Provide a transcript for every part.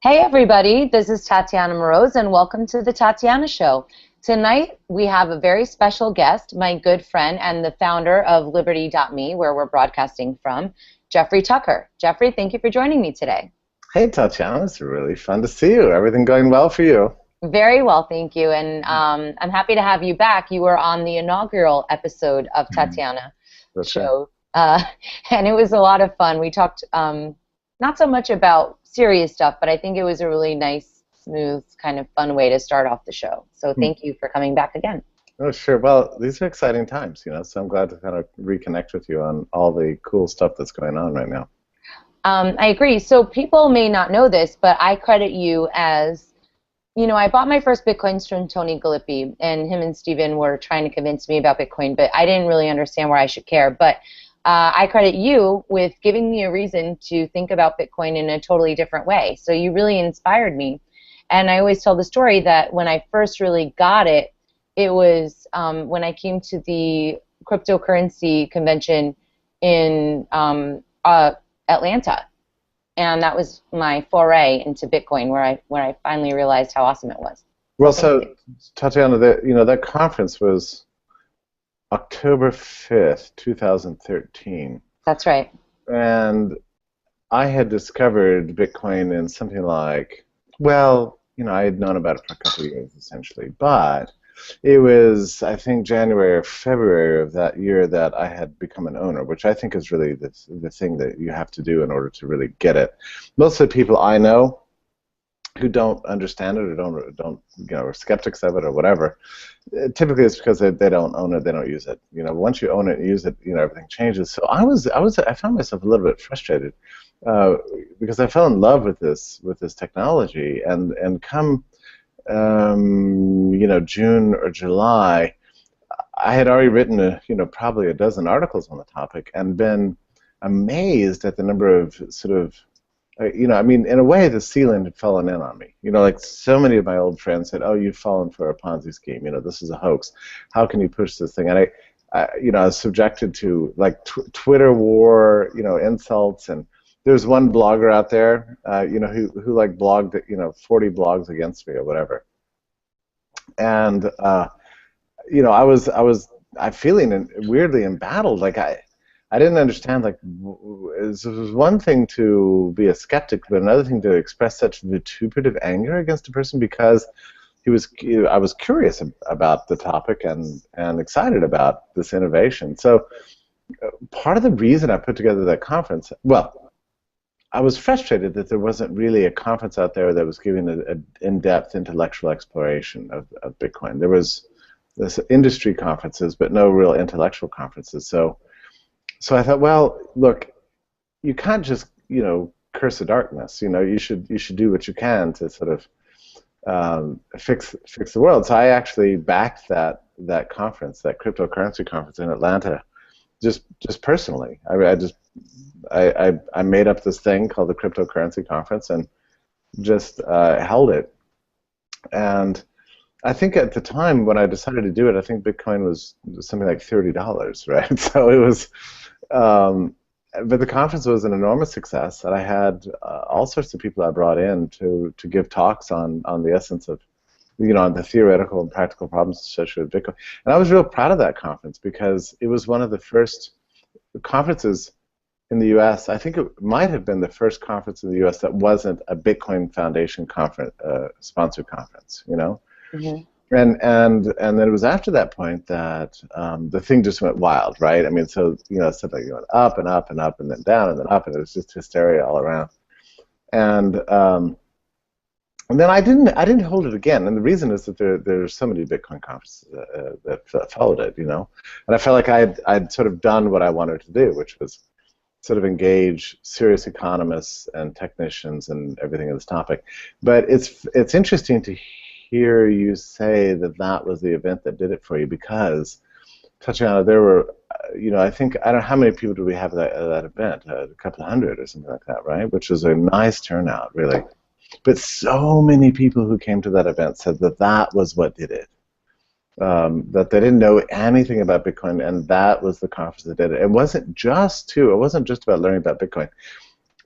Hey everybody, this is Tatiana Moroz and welcome to the Tatiana Show. Tonight we have a very special guest, my good friend and the founder of Liberty.me, where we're broadcasting from, Jeffrey Tucker. Jeffrey, thank you for joining me today. Hey Tatiana, it's really fun to see you. Everything going well for you? Very well, thank you. And I'm happy to have you back. You were on the inaugural episode of Tatiana Show, and it was a lot of fun. We talked not so much about serious stuff, but I think it was a really nice, smooth, kind of fun way to start off the show. So thank you for coming back again. Oh, sure. Well, these are exciting times, so I'm glad to kind of reconnect with you on all the cool stuff that's going on right now. I agree. So people may not know this, but I credit you as, I bought my first Bitcoins from Tony Galippi, and him and Steven were trying to convince me about Bitcoin, but I didn't really understand where I should care. But I credit you with giving me a reason to think about Bitcoin in a totally different way. So you really inspired me. And I always tell the story that when I first really got it, it was when I came to the cryptocurrency convention in Atlanta. And that was my foray into Bitcoin, where I finally realized how awesome it was. Well, so Tatiana, that conference was October 5th, 2013. That's right. And I had discovered Bitcoin in something like, well, I had known about it for a couple of years, essentially. But it was, I think, January or February of that year that I had become an owner, which I think is really the thing that you have to do in order to really get it. Most of the people I know who don't understand it or don't are skeptics of it or whatever, typically it's because they don't own it, they don't use it. Once you own it and use it, everything changes. So I found myself a little bit frustrated because I fell in love with this technology, and come June or July, I had already written probably a dozen articles on the topic and been amazed at the number of sort of in a way, the ceiling had fallen in on me. Like so many of my old friends said, "Oh, you've fallen for a Ponzi scheme. This is a hoax. How can you push this thing?" And I was subjected to like Twitter war, insults. And there's one blogger out there, who like blogged, 40 blogs against me or whatever. And I was feeling weirdly embattled. Like I didn't understand, like, it was one thing to be a skeptic, but another thing to express such vituperative anger against a person because I was curious about the topic and excited about this innovation. So part of the reason I put together that conference, well, I was frustrated that there wasn't really a conference out there that was giving an in-depth intellectual exploration of Bitcoin. There was this industry conferences, but no real intellectual conferences. So I thought, well, look, you can't just, curse the darkness. You should do what you can to sort of fix the world. So I actually backed that conference, that cryptocurrency conference in Atlanta, just personally. I made up this thing called the cryptocurrency conference and just held it. And I think at the time when I decided to do it, I think Bitcoin was something like $30, right? So it was. But the conference was an enormous success, and I had all sorts of people I brought in to give talks on the essence of, on the theoretical and practical problems associated with Bitcoin. And I was real proud of that conference because it was one of the first conferences in the U.S. I think it might have been the first conference in the U.S. that wasn't a Bitcoin Foundation conference, sponsored conference. Mm-hmm. And then it was after that point that the thing just went wild, right? So it like went up and up and up and then down and then up, and it was just hysteria all around. And then I didn't hold it again, and the reason is that there's so many Bitcoin conferences that followed it, and I felt like I'd sort of done what I wanted to do, which was sort of engage serious economists and technicians and everything in this topic. But it's interesting to hear you say that was the event that did it for you, because Tatiana, there were, I think, I don't know how many people do we have at that event, a couple of hundred or something like that, right? Which was a nice turnout, really. But so many people who came to that event said that was what did it. That they didn't know anything about Bitcoin, and that was the conference that did it. It wasn't just about learning about Bitcoin.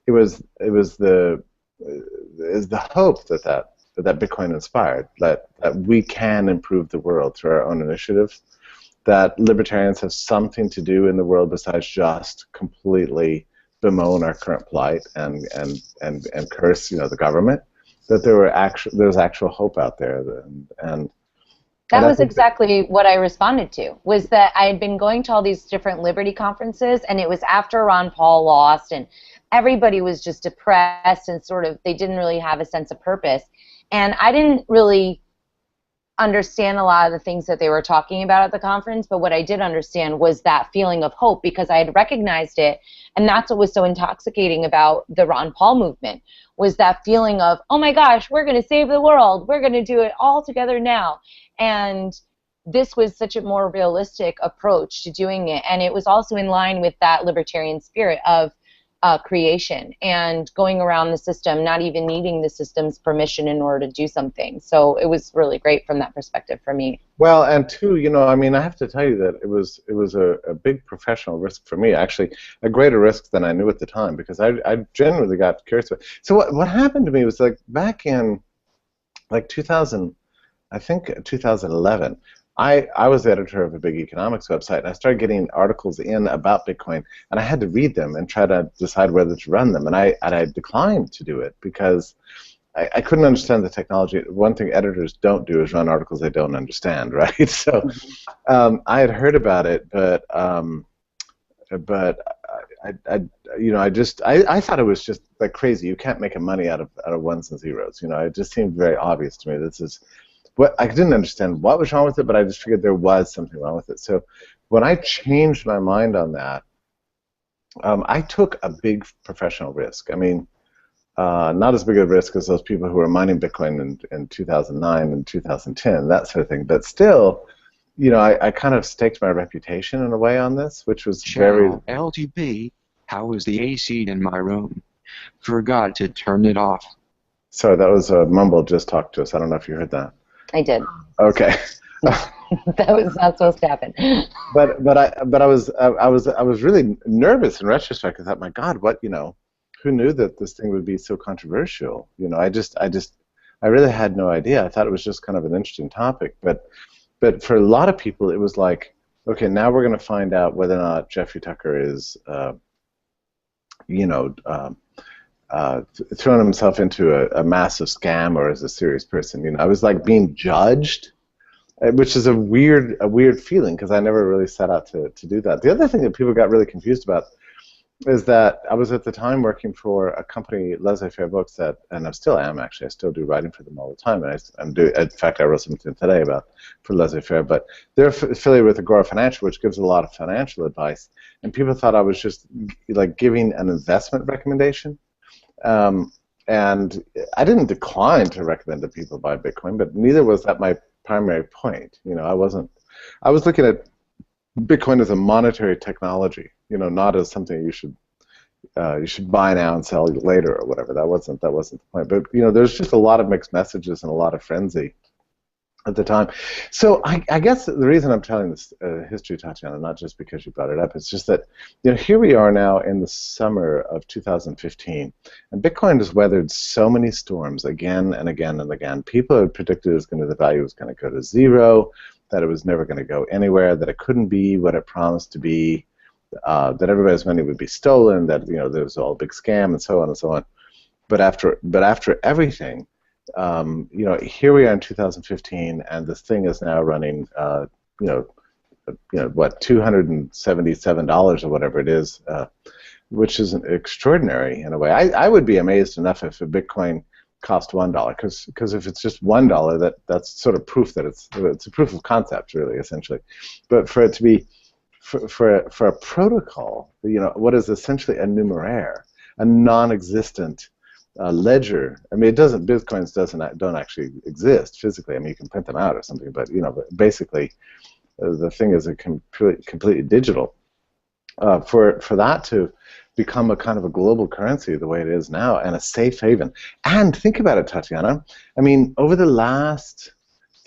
It was the is the hope that Bitcoin inspired, that we can improve the world through our own initiative, that libertarians have something to do in the world besides just completely bemoan our current plight and curse, the government. That there's actual hope out there, and that I was think exactly what I responded to, was that I had been going to all these different liberty conferences, and it was after Ron Paul lost, and everybody was just depressed and sort of, they didn't really have a sense of purpose. And I didn't really understand a lot of the things that they were talking about at the conference, but what I did understand was that feeling of hope, because I had recognized it, and that's what was so intoxicating about the Ron Paul movement, was that feeling of, oh my gosh, we're going to save the world, we're going to do it all together now. And this was such a more realistic approach to doing it, and it was also in line with that libertarian spirit of creation and going around the system, not even needing the system's permission in order to do something. So it was really great from that perspective for me. Well, and two, I mean, I have to tell you that it was a big professional risk for me, actually, a greater risk than I knew at the time, because I genuinely got curious about it. So what happened to me was, like, back in, like, 2011, I was the editor of a big economics website, and I started getting articles in about Bitcoin, and I had to read them and try to decide whether to run them, and I declined to do it because I couldn't understand the technology. One thing editors don't do is run articles they don't understand, right? So I had heard about it, but I thought it was just like crazy. You can't make money out of ones and zeros. It just seemed very obvious to me. This is I didn't understand what was wrong with it, but I just figured there was something wrong with it. So when I changed my mind on that, I took a big professional risk. I mean, not as big a risk as those people who were mining Bitcoin in 2009 and 2010, that sort of thing. But still, I kind of staked my reputation in a way on this, which was very... LTP, how is the AC in my room? Forgot to turn it off. Sorry, that was a mumble just talked to us. I don't know if you heard that. I did. Okay. That was not supposed to happen. But I was really nervous in retrospect. I thought, my God, what, who knew that this thing would be so controversial? I really had no idea. I thought it was just kind of an interesting topic. But for a lot of people, it was like, okay, now we're going to find out whether or not Jeffrey Tucker is, thrown himself into a massive scam or is a serious person. I was like being judged, which is a weird feeling, because I never really set out to do that. The other thing that people got really confused about is that I was at the time working for a company, Laissez-Faire Books, and I still am, actually. I still do writing for them all the time, and in fact, I wrote something today for Laissez-Faire, but they're affiliated with Agora Financial, which gives a lot of financial advice, and people thought I was just like giving an investment recommendation. And I didn't decline to recommend to people buy Bitcoin, but neither was that my primary point. I was looking at Bitcoin as a monetary technology, not as something you should buy now and sell later or whatever. That wasn't the point. But there's just a lot of mixed messages and a lot of frenzy at the time. So I guess the reason I'm telling this history, Tatiana, not just because you brought it up, it's just that here we are now in the summer of 2015, and Bitcoin has weathered so many storms again and again and again. People had predicted the value was going to go to zero, that it was never going to go anywhere, that it couldn't be what it promised to be, that everybody's money would be stolen, that there was all a big scam, and so on and so on. But after everything, here we are in 2015, and this thing is now running, what, $277 or whatever it is, which is extraordinary in a way. I would be amazed enough if a Bitcoin cost $1, because if it's just $1, that's sort of proof that it's a proof of concept, really, essentially. But for it to be for a protocol, what is essentially a numeraire, a non-existent ledger. I mean, Bitcoins don't actually exist physically. I mean, you can print them out or something, but but basically, the thing is completely digital. For that to become a kind of a global currency the way it is now, and a safe haven. And think about it, Tatiana. I mean, over the last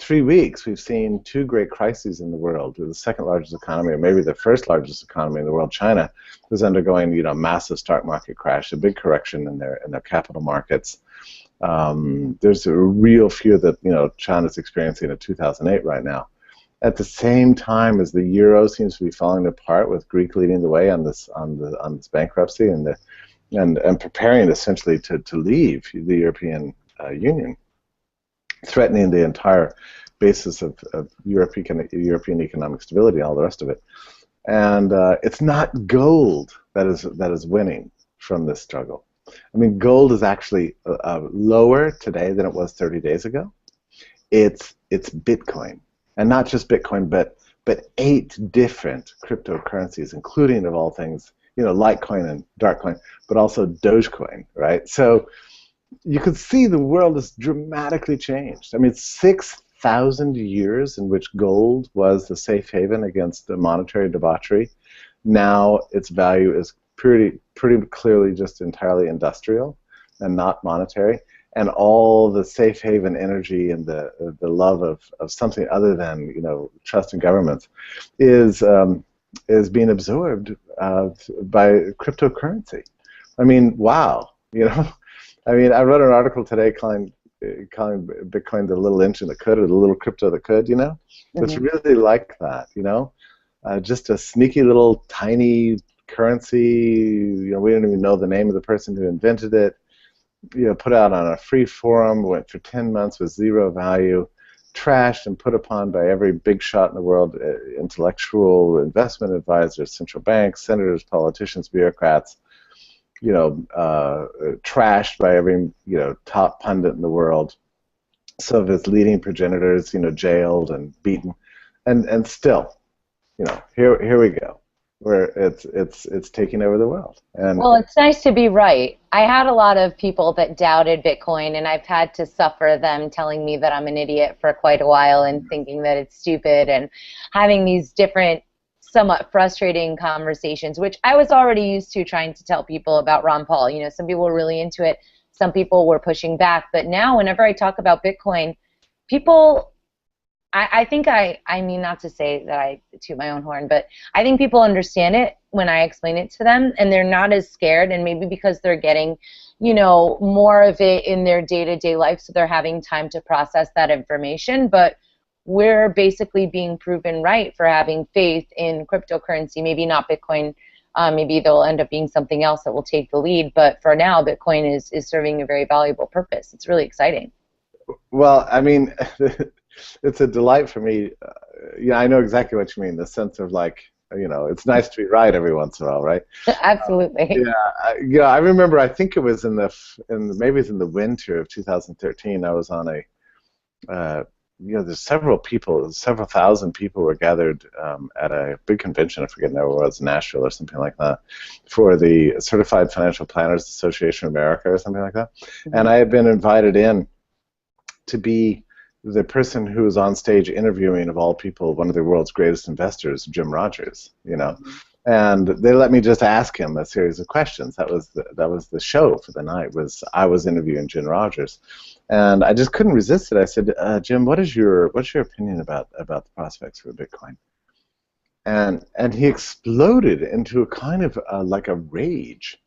3 weeks, we've seen two great crises in the world. The second largest economy, or maybe the first largest economy in the world, China, is undergoing, massive stock market crash, a big correction in their capital markets. There's a real fear that China's experiencing in 2008 right now. At the same time as the euro seems to be falling apart, with Greek leading the way on this bankruptcy and preparing essentially to leave the European Union, threatening the entire basis of European economic stability and all the rest of it. And it's not gold that is winning from this struggle. I mean, gold is actually lower today than it was 30 days ago. It's Bitcoin, and not just Bitcoin, but 8 different cryptocurrencies, including, of all things, Litecoin and Darkcoin, but also Dogecoin, right? So you could see the world has dramatically changed. I mean, 6,000 years in which gold was the safe haven against the monetary debauchery. Now its value is pretty clearly just entirely industrial and not monetary. And all the safe haven energy and the love of something other than trust in governments is being absorbed by cryptocurrency. I mean, wow, I mean, I wrote an article today calling Bitcoin the little engine that could, or the little crypto that could. It's really like that. Just a sneaky little tiny currency. We don't even know the name of the person who invented it. Put out on a free forum, went for 10 months with zero value, trashed and put upon by every big shot in the world, intellectual, investment advisors, central banks, senators, politicians, bureaucrats, trashed by every, top pundit in the world. Some of its leading progenitors, jailed and beaten. And still, here we go, where it's taking over the world. And well, it's nice to be right. I had a lot of people that doubted Bitcoin, and I've had to suffer them telling me that I'm an idiot for quite a while and thinking that it's stupid, and having these different, somewhat frustrating conversations, which I was already used to trying to tell people about Ron Paul. Some people were really into it, some people were pushing back, but now whenever I talk about Bitcoin, people, I think I mean, not to say that I toot my own horn, but I think people understand it when I explain it to them, and they're not as scared, and maybe because they're getting, more of it in their day-to-day life, so they're having time to process that information. But we're basically being proven right for having faith in cryptocurrency. Maybe not Bitcoin. Maybe they'll end up being something else that will take the lead. But for now, Bitcoin is serving a very valuable purpose. It's really exciting. Well, I mean, it's a delight for me. I know exactly what you mean, the sense of it's nice to be right every once in a while, right? Absolutely. I remember, I think it was maybe it's in the winter of 2013, I was on there's several thousand people were gathered at a big convention, I forget now where it was, Nashville or something like that, for the Certified Financial Planners Association of America or something like that. Mm-hmm. And I had been invited in to be the person who was on stage interviewing, of all people, one of the world's greatest investors, Jim Rogers, Mm-hmm. And they let me just ask him a series of questions. That was the show for the night. I was interviewing Jim Rogers, and I just couldn't resist it. I said, Jim, what's your opinion about the prospects for Bitcoin? And he exploded into a kind of like a rage,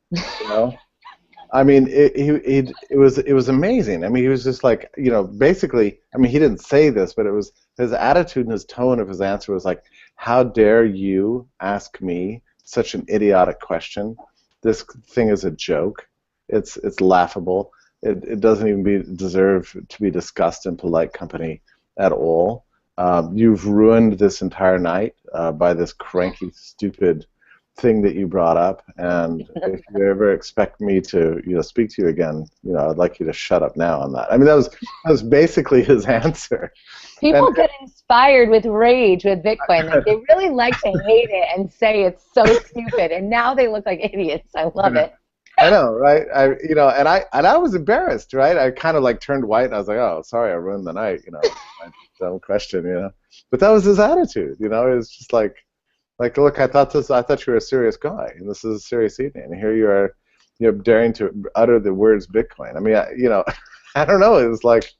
I mean, it was amazing. I mean, he was just like, basically, I mean, he didn't say this, but it was his attitude and his tone of his answer was like, how dare you ask me such an idiotic question? This thing is a joke. It's laughable. It doesn't even deserve to be discussed in polite company at all. You've ruined this entire night by this cranky, stupid thing that you brought up, and if you ever expect me to speak to you again, I'd like you to shut up now on that. I mean, that was basically his answer. People get inspired with rage with Bitcoin. Like, they really like to hate it and say it's so stupid, and now they look like idiots. I love it. I know, right? And I was embarrassed, right? I kind of turned white, and I was like, oh, sorry, I ruined the night, my dumb question, But that was his attitude, It was just like, look, I thought you were a serious guy, and this is a serious evening, and here you are, daring to utter the words Bitcoin. I mean, I don't know. It was like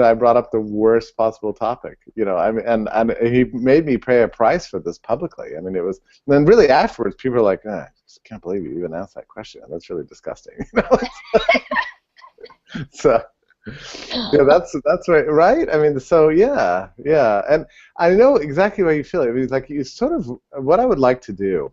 I brought up the worst possible topic. I mean, and he made me pay a price for this publicly. I mean, it was. And then really afterwards, people were like, I just can't believe you even asked that question. That's really disgusting. So. Yeah, that's right, right? I mean, so yeah, and I know exactly how you feel. I mean, like you sort of, what I would like to do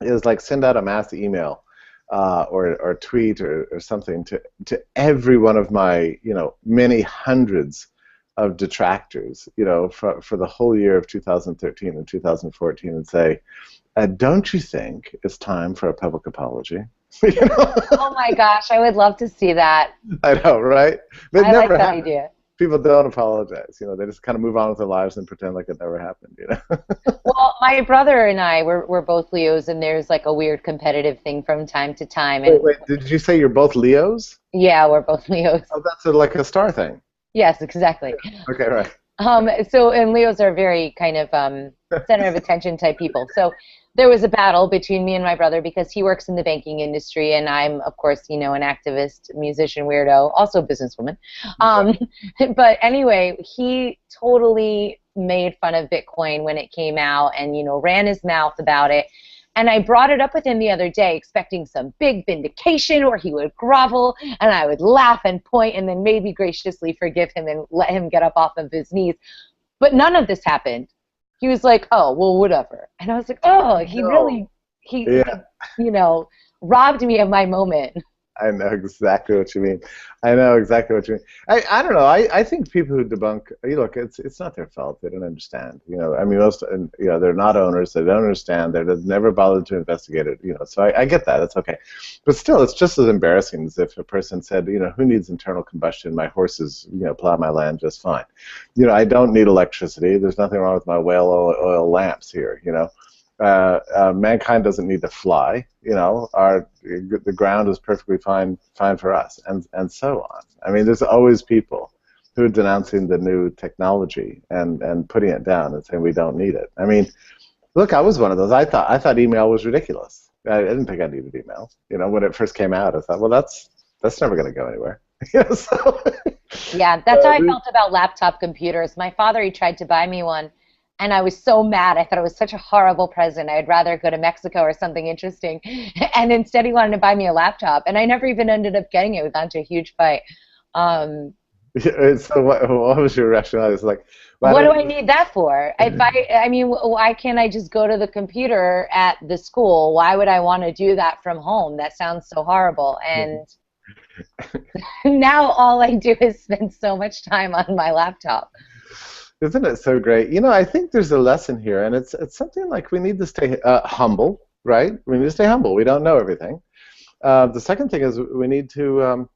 is like send out a mass email or tweet or something to every one of my many hundreds of detractors for the whole year of 2013 and 2014 and say, don't you think it's time for a public apology? Oh my gosh, I would love to see that. I know, right? But I like that idea. People don't apologize. They just kind of move on with their lives and pretend like it never happened. Well, my brother and I, we're both Leos, and there's like a weird competitive thing from time to time. And wait, did you say you're both Leos? Yeah, we're both Leos. Oh, that's like a star thing. Yes, exactly. Okay, right. And Leos are very kind of center of attention type people. So there was a battle between me and my brother because he works in the banking industry and I'm, of course, an activist, musician, weirdo, also businesswoman. But anyway, he totally made fun of Bitcoin when it came out and, ran his mouth about it. And I brought it up with him the other day expecting some big vindication or he would grovel and I would laugh and point and then maybe graciously forgive him and let him get up off of his knees. But none of this happened. He was like, oh, well, whatever. And I was like, oh, he robbed me of my moment. I know exactly what you mean. I don't know. I think people who debunk, look, it's not their fault. They don't understand. I mean, they're not owners. They don't understand. They've never bothered to investigate it. So I get that. It's okay. But still, it's just as embarrassing as if a person said, who needs internal combustion? My horses, plow my land just fine. I don't need electricity. There's nothing wrong with my whale oil lamps here. Mankind doesn't need to fly. The ground is perfectly fine for us, and so on. I mean, there's always people who are denouncing the new technology and putting it down and saying we don't need it. I mean, look, I was one of those. I thought email was ridiculous. I didn't think I needed email. When it first came out, I thought, well, that's never going to go anywhere. So, yeah, that's how I felt about laptop computers. My father, he tried to buy me one. And I was so mad. I thought it was such a horrible present. I'd rather go to Mexico or something interesting. And instead he wanted to buy me a laptop. And I never even ended up getting it. We got into a huge fight. So what was your rationale? It's like, what do I need that for? I mean, why can't I just go to the computer at the school? Why would I want to do that from home? That sounds so horrible. And now all I do is spend so much time on my laptop. Isn't it so great? I think there's a lesson here, and it's something like we need to stay humble, right? We need to stay humble. We don't know everything. The second thing is we need to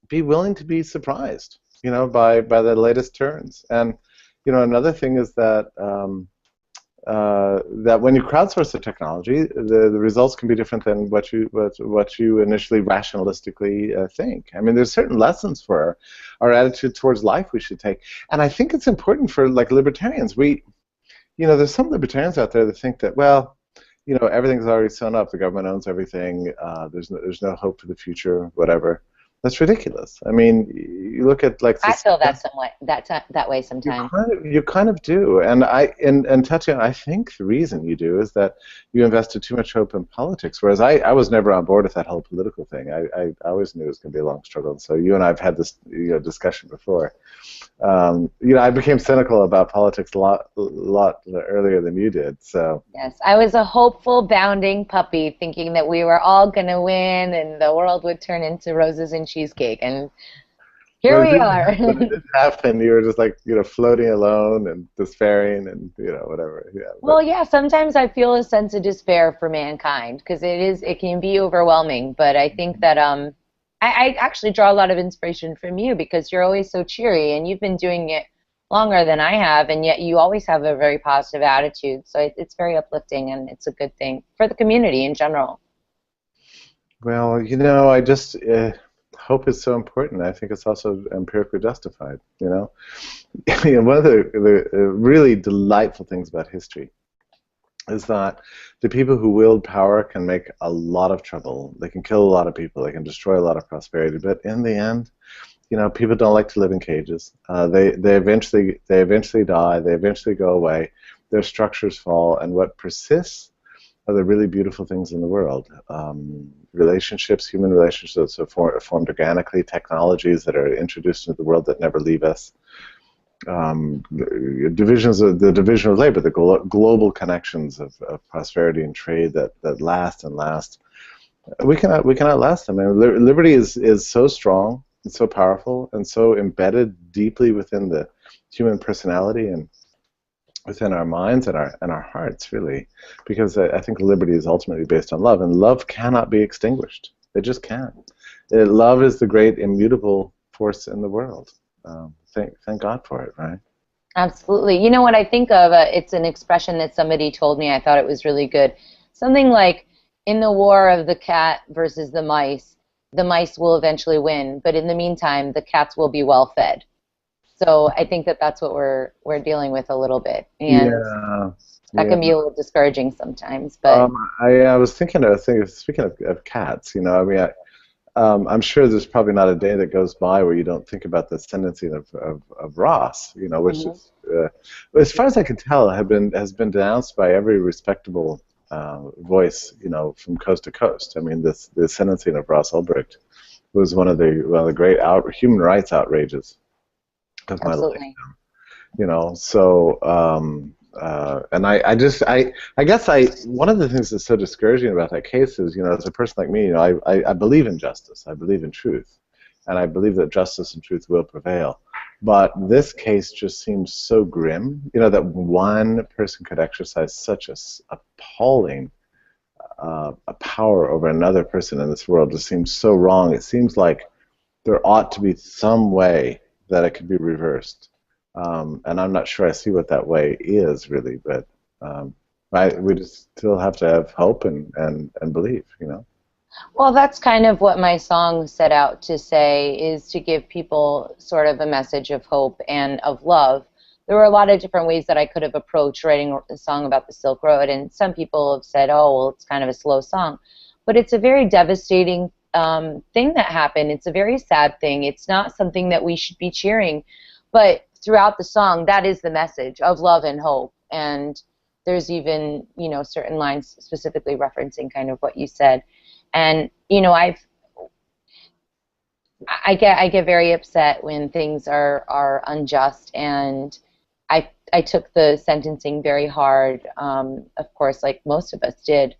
be willing to be surprised, by the latest turns. And another thing is that that when you crowdsource the technology, the results can be different than what you initially rationalistically think. I mean, there's certain lessons for our attitude towards life we should take, and I think it's important for like libertarians. There's some libertarians out there that think that, well, everything's already sewn up. The government owns everything. There's no hope for the future. Whatever. That's ridiculous. I mean, you look at like. I feel that somewhat that way sometimes. You kind of do, and Tatiana, I think the reason you do is that you invested too much hope in politics, whereas I was never on board with that whole political thing. I always knew it was going to be a long struggle. So you and I have had this discussion before. I became cynical about politics a lot earlier than you did. So. Yes, I was a hopeful, bounding puppy, thinking that we were all going to win and the world would turn into roses and cheesecake, and here we are. When it didn't happen, you were just like floating alone and despairing and whatever. Yeah. Well, yeah. Sometimes I feel a sense of despair for mankind because it can be overwhelming. But I think that I actually draw a lot of inspiration from you because you're always so cheery and you've been doing it longer than I have, and yet you always have a very positive attitude. So it's very uplifting and it's a good thing for the community in general. Well, I just hope is so important. I think it's also empirically justified. One of the really delightful things about history is that the people who wield power can make a lot of trouble. They can kill a lot of people. They can destroy a lot of prosperity. But in the end, you know, people don't like to live in cages. They eventually die. They eventually go away. Their structures fall, and what persists are the really beautiful things in the world. Relationships, human relationships are formed organically, technologies that are introduced into the world that never leave us. The division of labor, the global connections of prosperity and trade that last and last. We cannot outlast them. I mean, liberty is so strong and so powerful and so embedded deeply within the human personality and within our minds and our hearts, really, because I think liberty is ultimately based on love, and love cannot be extinguished. It just can't. Love is the great immutable force in the world. Thank God for it, right? Absolutely. You know what I think of? It's an expression that somebody told me. I thought it was really good. Something like, in the war of the cat versus the mice will eventually win, but in the meantime, the cats will be well fed. So I think that that's what we're dealing with a little bit, and that can be a little discouraging sometimes. But I was thinking speaking of cats, you know, I mean, I'm sure there's probably not a day that goes by where you don't think about the ascendancy of Ross, you know, which is, as far as I can tell, has been denounced by every respectable voice, you know, from coast to coast. I mean, the ascendancy of Ross Ulbricht was one of the great human rights outrages of my life. You know, so and I guess one of the things that's so discouraging about that case is, you know, as a person like me, you know, I believe in justice, I believe in truth, and I believe that justice and truth will prevail. But this case just seems so grim, you know, that one person could exercise such a appalling a power over another person in this world. Just seems so wrong. It seems like there ought to be some way that it could be reversed. And I'm not sure I see what that way is, really, but we just still have to have hope and believe, you know. Well, that's kind of what my song set out to say, is to give people sort of a message of hope and of love. There were a lot of different ways that I could have approached writing a song about the Silk Road, and some people have said, oh, well, it's kind of a slow song. But it's a very devastating thing that happened. It's a very sad thing. It's not something that we should be cheering. But throughout the song, that is the message of love and hope. And there's even, you know, certain lines specifically referencing kind of what you said. And, you know, I get very upset when things are unjust, and I took the sentencing very hard, of course, like most of us did.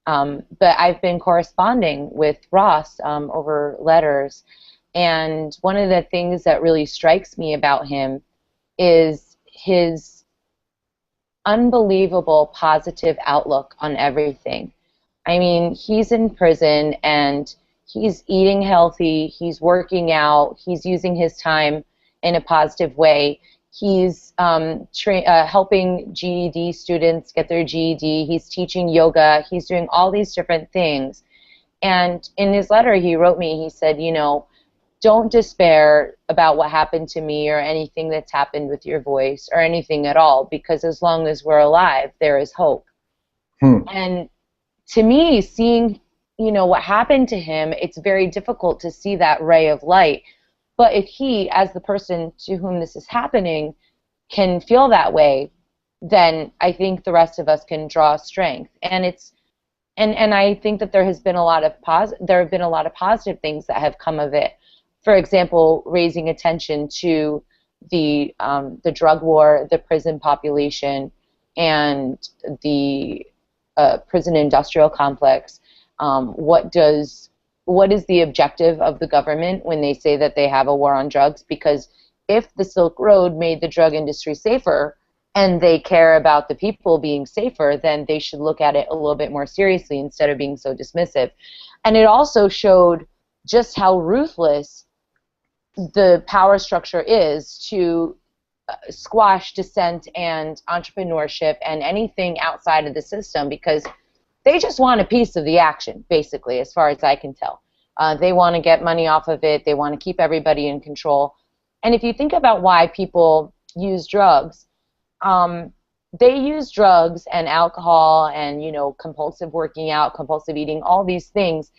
But I've been corresponding with Ross over letters, and one of the things that really strikes me about him is his unbelievable positive outlook on everything. I mean, he's in prison and he's eating healthy, he's working out, he's using his time in a positive way. He's helping GED students get their GED, he's teaching yoga, he's doing all these different things. And in his letter he wrote me, he said, you know, don't despair about what happened to me or anything that's happened with your voice or anything at all, because as long as we're alive, there is hope. And to me, seeing, you know, what happened to him, it's very difficult to see that ray of light. But if he, as the person to whom this is happening, can feel that way, then I think the rest of us can draw strength. And it's, and I think that there have been a lot of positive things that have come of it. For example, raising attention to the drug war, the prison population, and the prison industrial complex. What is the objective of the government when they say that they have a war on drugs? Because if the Silk Road made the drug industry safer and they care about the people being safer, then they should look at it a little bit more seriously instead of being so dismissive. And it also showed just how ruthless the power structure is to squash dissent and entrepreneurship and anything outside of the system, because they just want a piece of the action, basically, as far as I can tell. They want to get money off of it. They want to keep everybody in control. And if you think about why people use drugs, they use drugs and alcohol and, you know, compulsive working out, compulsive eating, all these things,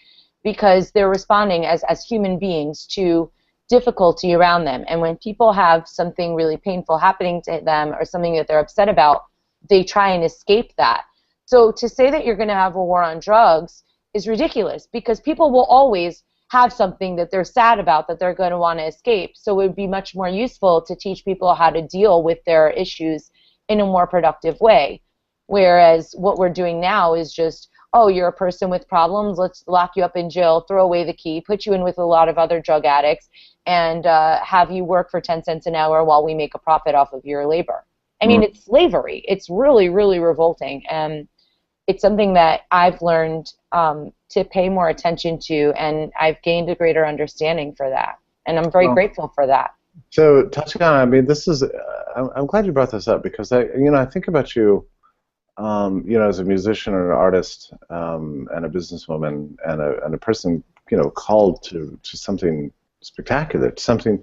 because they're responding as human beings to difficulty around them. And when people have something really painful happening to them or something that they're upset about, they try and escape that. So to say that you're going to have a war on drugs is ridiculous, because people will always have something that they're sad about that they're going to want to escape. So it would be much more useful to teach people how to deal with their issues in a more productive way. Whereas what we're doing now is just, oh, you're a person with problems, let's lock you up in jail, throw away the key, put you in with a lot of other drug addicts, and have you work for 10 cents an hour while we make a profit off of your labor. I mean, it's slavery. It's really, really revolting. And it's something that I've learned to pay more attention to, and I've gained a greater understanding for that. And I'm very grateful for that. So, Tatiana, I mean, this is, I'm glad you brought this up, because I think about you, as a musician and an artist, and a businesswoman, and a person, called to something spectacular, to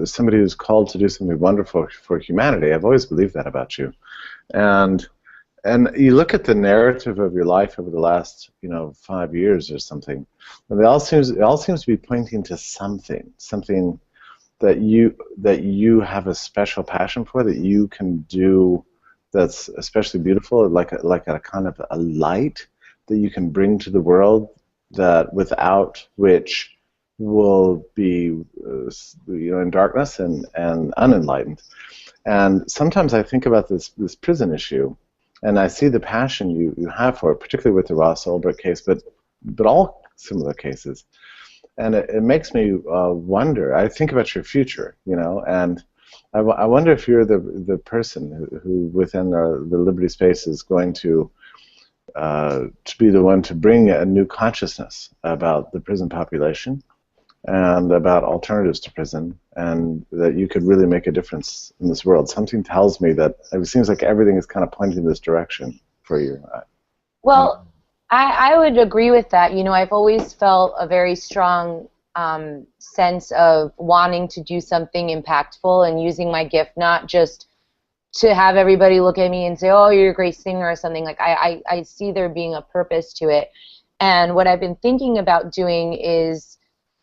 somebody who's called to do something wonderful for humanity. I've always believed that about you, and you look at the narrative of your life over the last 5 years or something, and it all seems to be pointing to something that you have a special passion for, that you can do, that's especially beautiful, like a kind of a light that you can bring to the world, that without which will be in darkness and unenlightened. And sometimes I think about this prison issue, and I see the passion you have for it, particularly with the Ross Ulbricht case, but all similar cases. And it makes me wonder. I think about your future, and I wonder if you're the person who within the Liberty space is going to be the one to bring a new consciousness about the prison population and about alternatives to prison, and that you could really make a difference in this world. Something tells me that it seems like everything is kind of pointing in this direction for you. Well, I would agree with that. I've always felt a very strong sense of wanting to do something impactful and using my gift, not just to have everybody look at me and say, oh, you're a great singer or something. Like, I see there being a purpose to it. And what I've been thinking about doing is,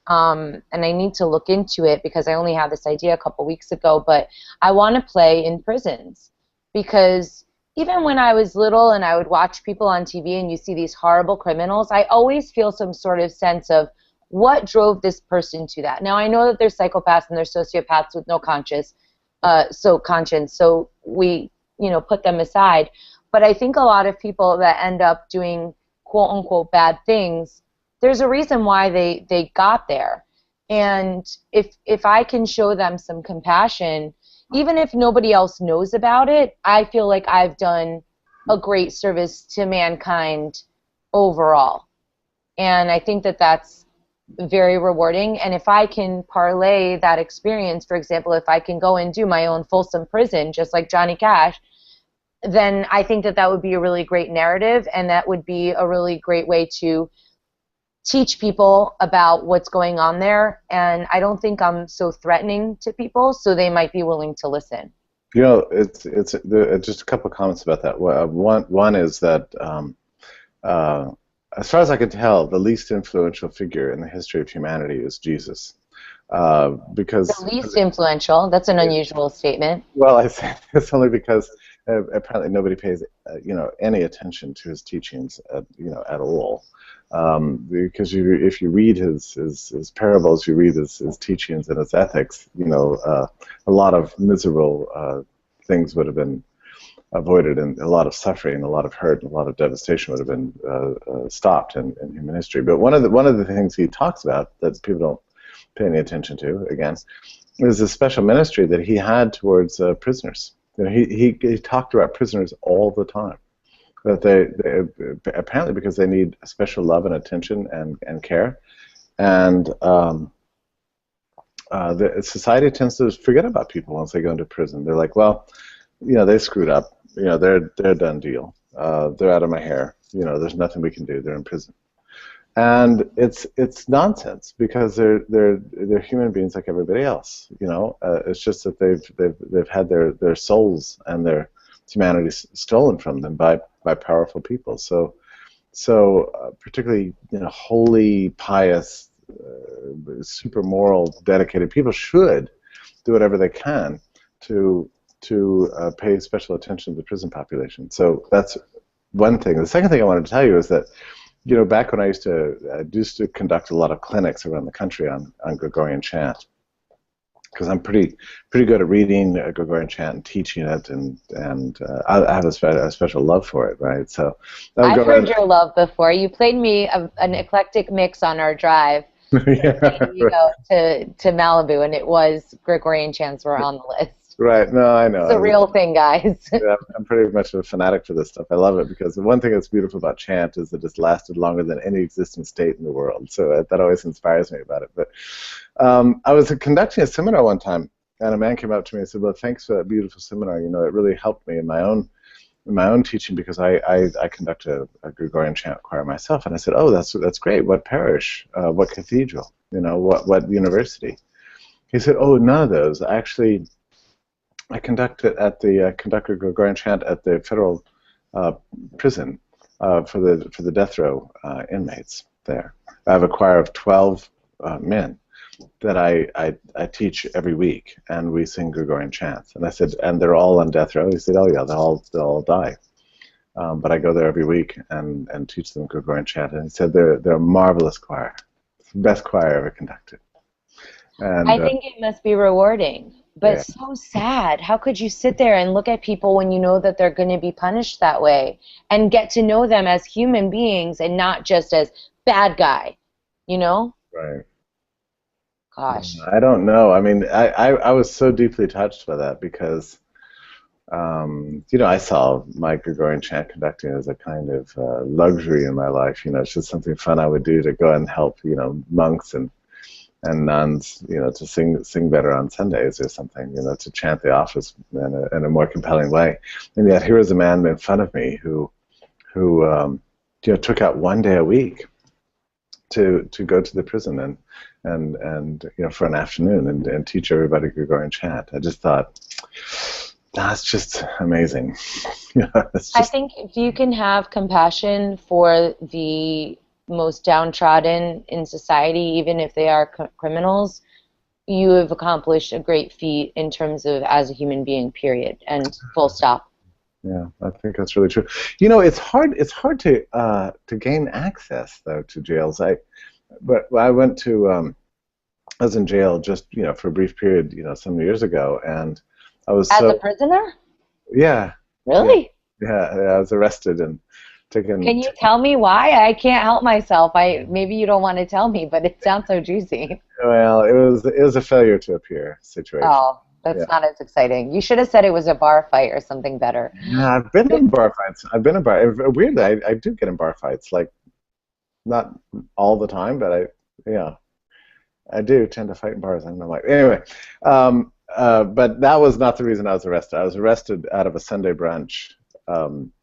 and I need to look into it because I only had this idea a couple weeks ago, but I want to play in prisons, because even when I was little and I would watch people on TV and you see these horrible criminals, I always feel some sort of sense of what drove this person to that. Now, I know that there's psychopaths and there's sociopaths with no conscience, so we, put them aside. But I think a lot of people that end up doing quote-unquote bad things, there's a reason why they got there. And if I can show them some compassion, even if nobody else knows about it, I feel like I've done a great service to mankind overall. And I think that that's very rewarding. And if I can parlay that experience, for example, if I can go and do my own Folsom Prison, just like Johnny Cash, then I think that that would be a really great narrative, and that would be a really great way to teach people about what's going on there. And I don't think I'm so threatening to people, so they might be willing to listen. It's just a couple of comments about that. One is that as far as I can tell, the least influential figure in the history of humanity is Jesus. Because the least influential, that's an unusual statement. Well, I say it's only because apparently nobody pays any attention to his teachings at all. Because if you read his parables, you read his teachings and his ethics, a lot of miserable things would have been avoided, and a lot of suffering, a lot of hurt, and a lot of devastation would have been stopped in human history. But one of the things he talks about that people don't pay any attention to, again, is the special ministry that he had towards prisoners. He talked about prisoners all the time. That they apparently because they need special love and attention and care, and the society tends to forget about people once they go into prison. They're like, well, they screwed up. They're a done deal. They're out of my hair. There's nothing we can do. They're in prison, and it's nonsense, because they're human beings like everybody else. It's just that they've had their souls and their humanity stolen from them by powerful people. So particularly holy, pious, super moral, dedicated people should do whatever they can to pay special attention to the prison population. So that's one thing. The second thing I wanted to tell you is that, back when I used to conduct a lot of clinics around the country on Gregorian chant, because I'm pretty good at reading Gregorian chant and teaching it, and I have a special love for it, right? So I've heard your love before. You played me an eclectic mix on our drive. Yeah, to Malibu, and it was Gregorian chants were on the list. Right. No, I know. It's a real thing, guys. Yeah, I'm pretty much a fanatic for this stuff. I love it because the one thing that's beautiful about chant is that it's lasted longer than any existing state in the world. So that always inspires me about it. But I was conducting a seminar one time, and a man came up to me and said, "Well, thanks for that beautiful seminar. It really helped me in my own teaching because I conduct a Gregorian chant choir myself." And I said, "Oh, that's great. What parish? What cathedral? What university?" He said, "Oh, none of those. Actually, I conduct a Gregorian chant at the federal prison for the death row inmates there. I have a choir of 12 men that I teach every week, and we sing Gregorian chants." And I said, "And they're all on death row?" He said, "Oh yeah, they'll all die. But I go there every week and teach them Gregorian chant." And he said, "They're a marvelous choir. It's the best choir I ever conducted." And I think it must be rewarding. But yeah. so sad. How could you sit there and look at people when you know that they're going to be punished that way and get to know them as human beings and not just as bad guy, Right. Gosh. I don't know. I mean, I was so deeply touched by that because, I saw my Gregorian chant conducting as a kind of luxury in my life. It's just something fun I would do to go and help, monks and nuns, to sing better on Sundays or something, to chant the office in a more compelling way. And yet here was a man made fun of me who took out one day a week to go to the prison and for an afternoon and teach everybody Gregorian chant. I just thought, that's just amazing. I think if you can have compassion for the most downtrodden in society, even if they are criminals, you have accomplished a great feat in terms of as a human being, period, and full stop. Yeah, I think that's really true. It's hard to gain access though to jails. I went to I was in jail just for a brief period some years ago, and I was as a prisoner. Yeah. Really? Yeah, I was arrested and taken. Can you tell me why? I can't help myself. Maybe you don't want to tell me, but it sounds so juicy. Well, it was a failure to appear situation. Oh, that's not as exciting. You should have said it was a bar fight or something better. Yeah, I've been in bar fights. Weirdly, I do get in bar fights. Like, not all the time, but I do tend to fight in bars. I don't know why. Anyway, but that was not the reason I was arrested. I was arrested out of a Sunday brunch.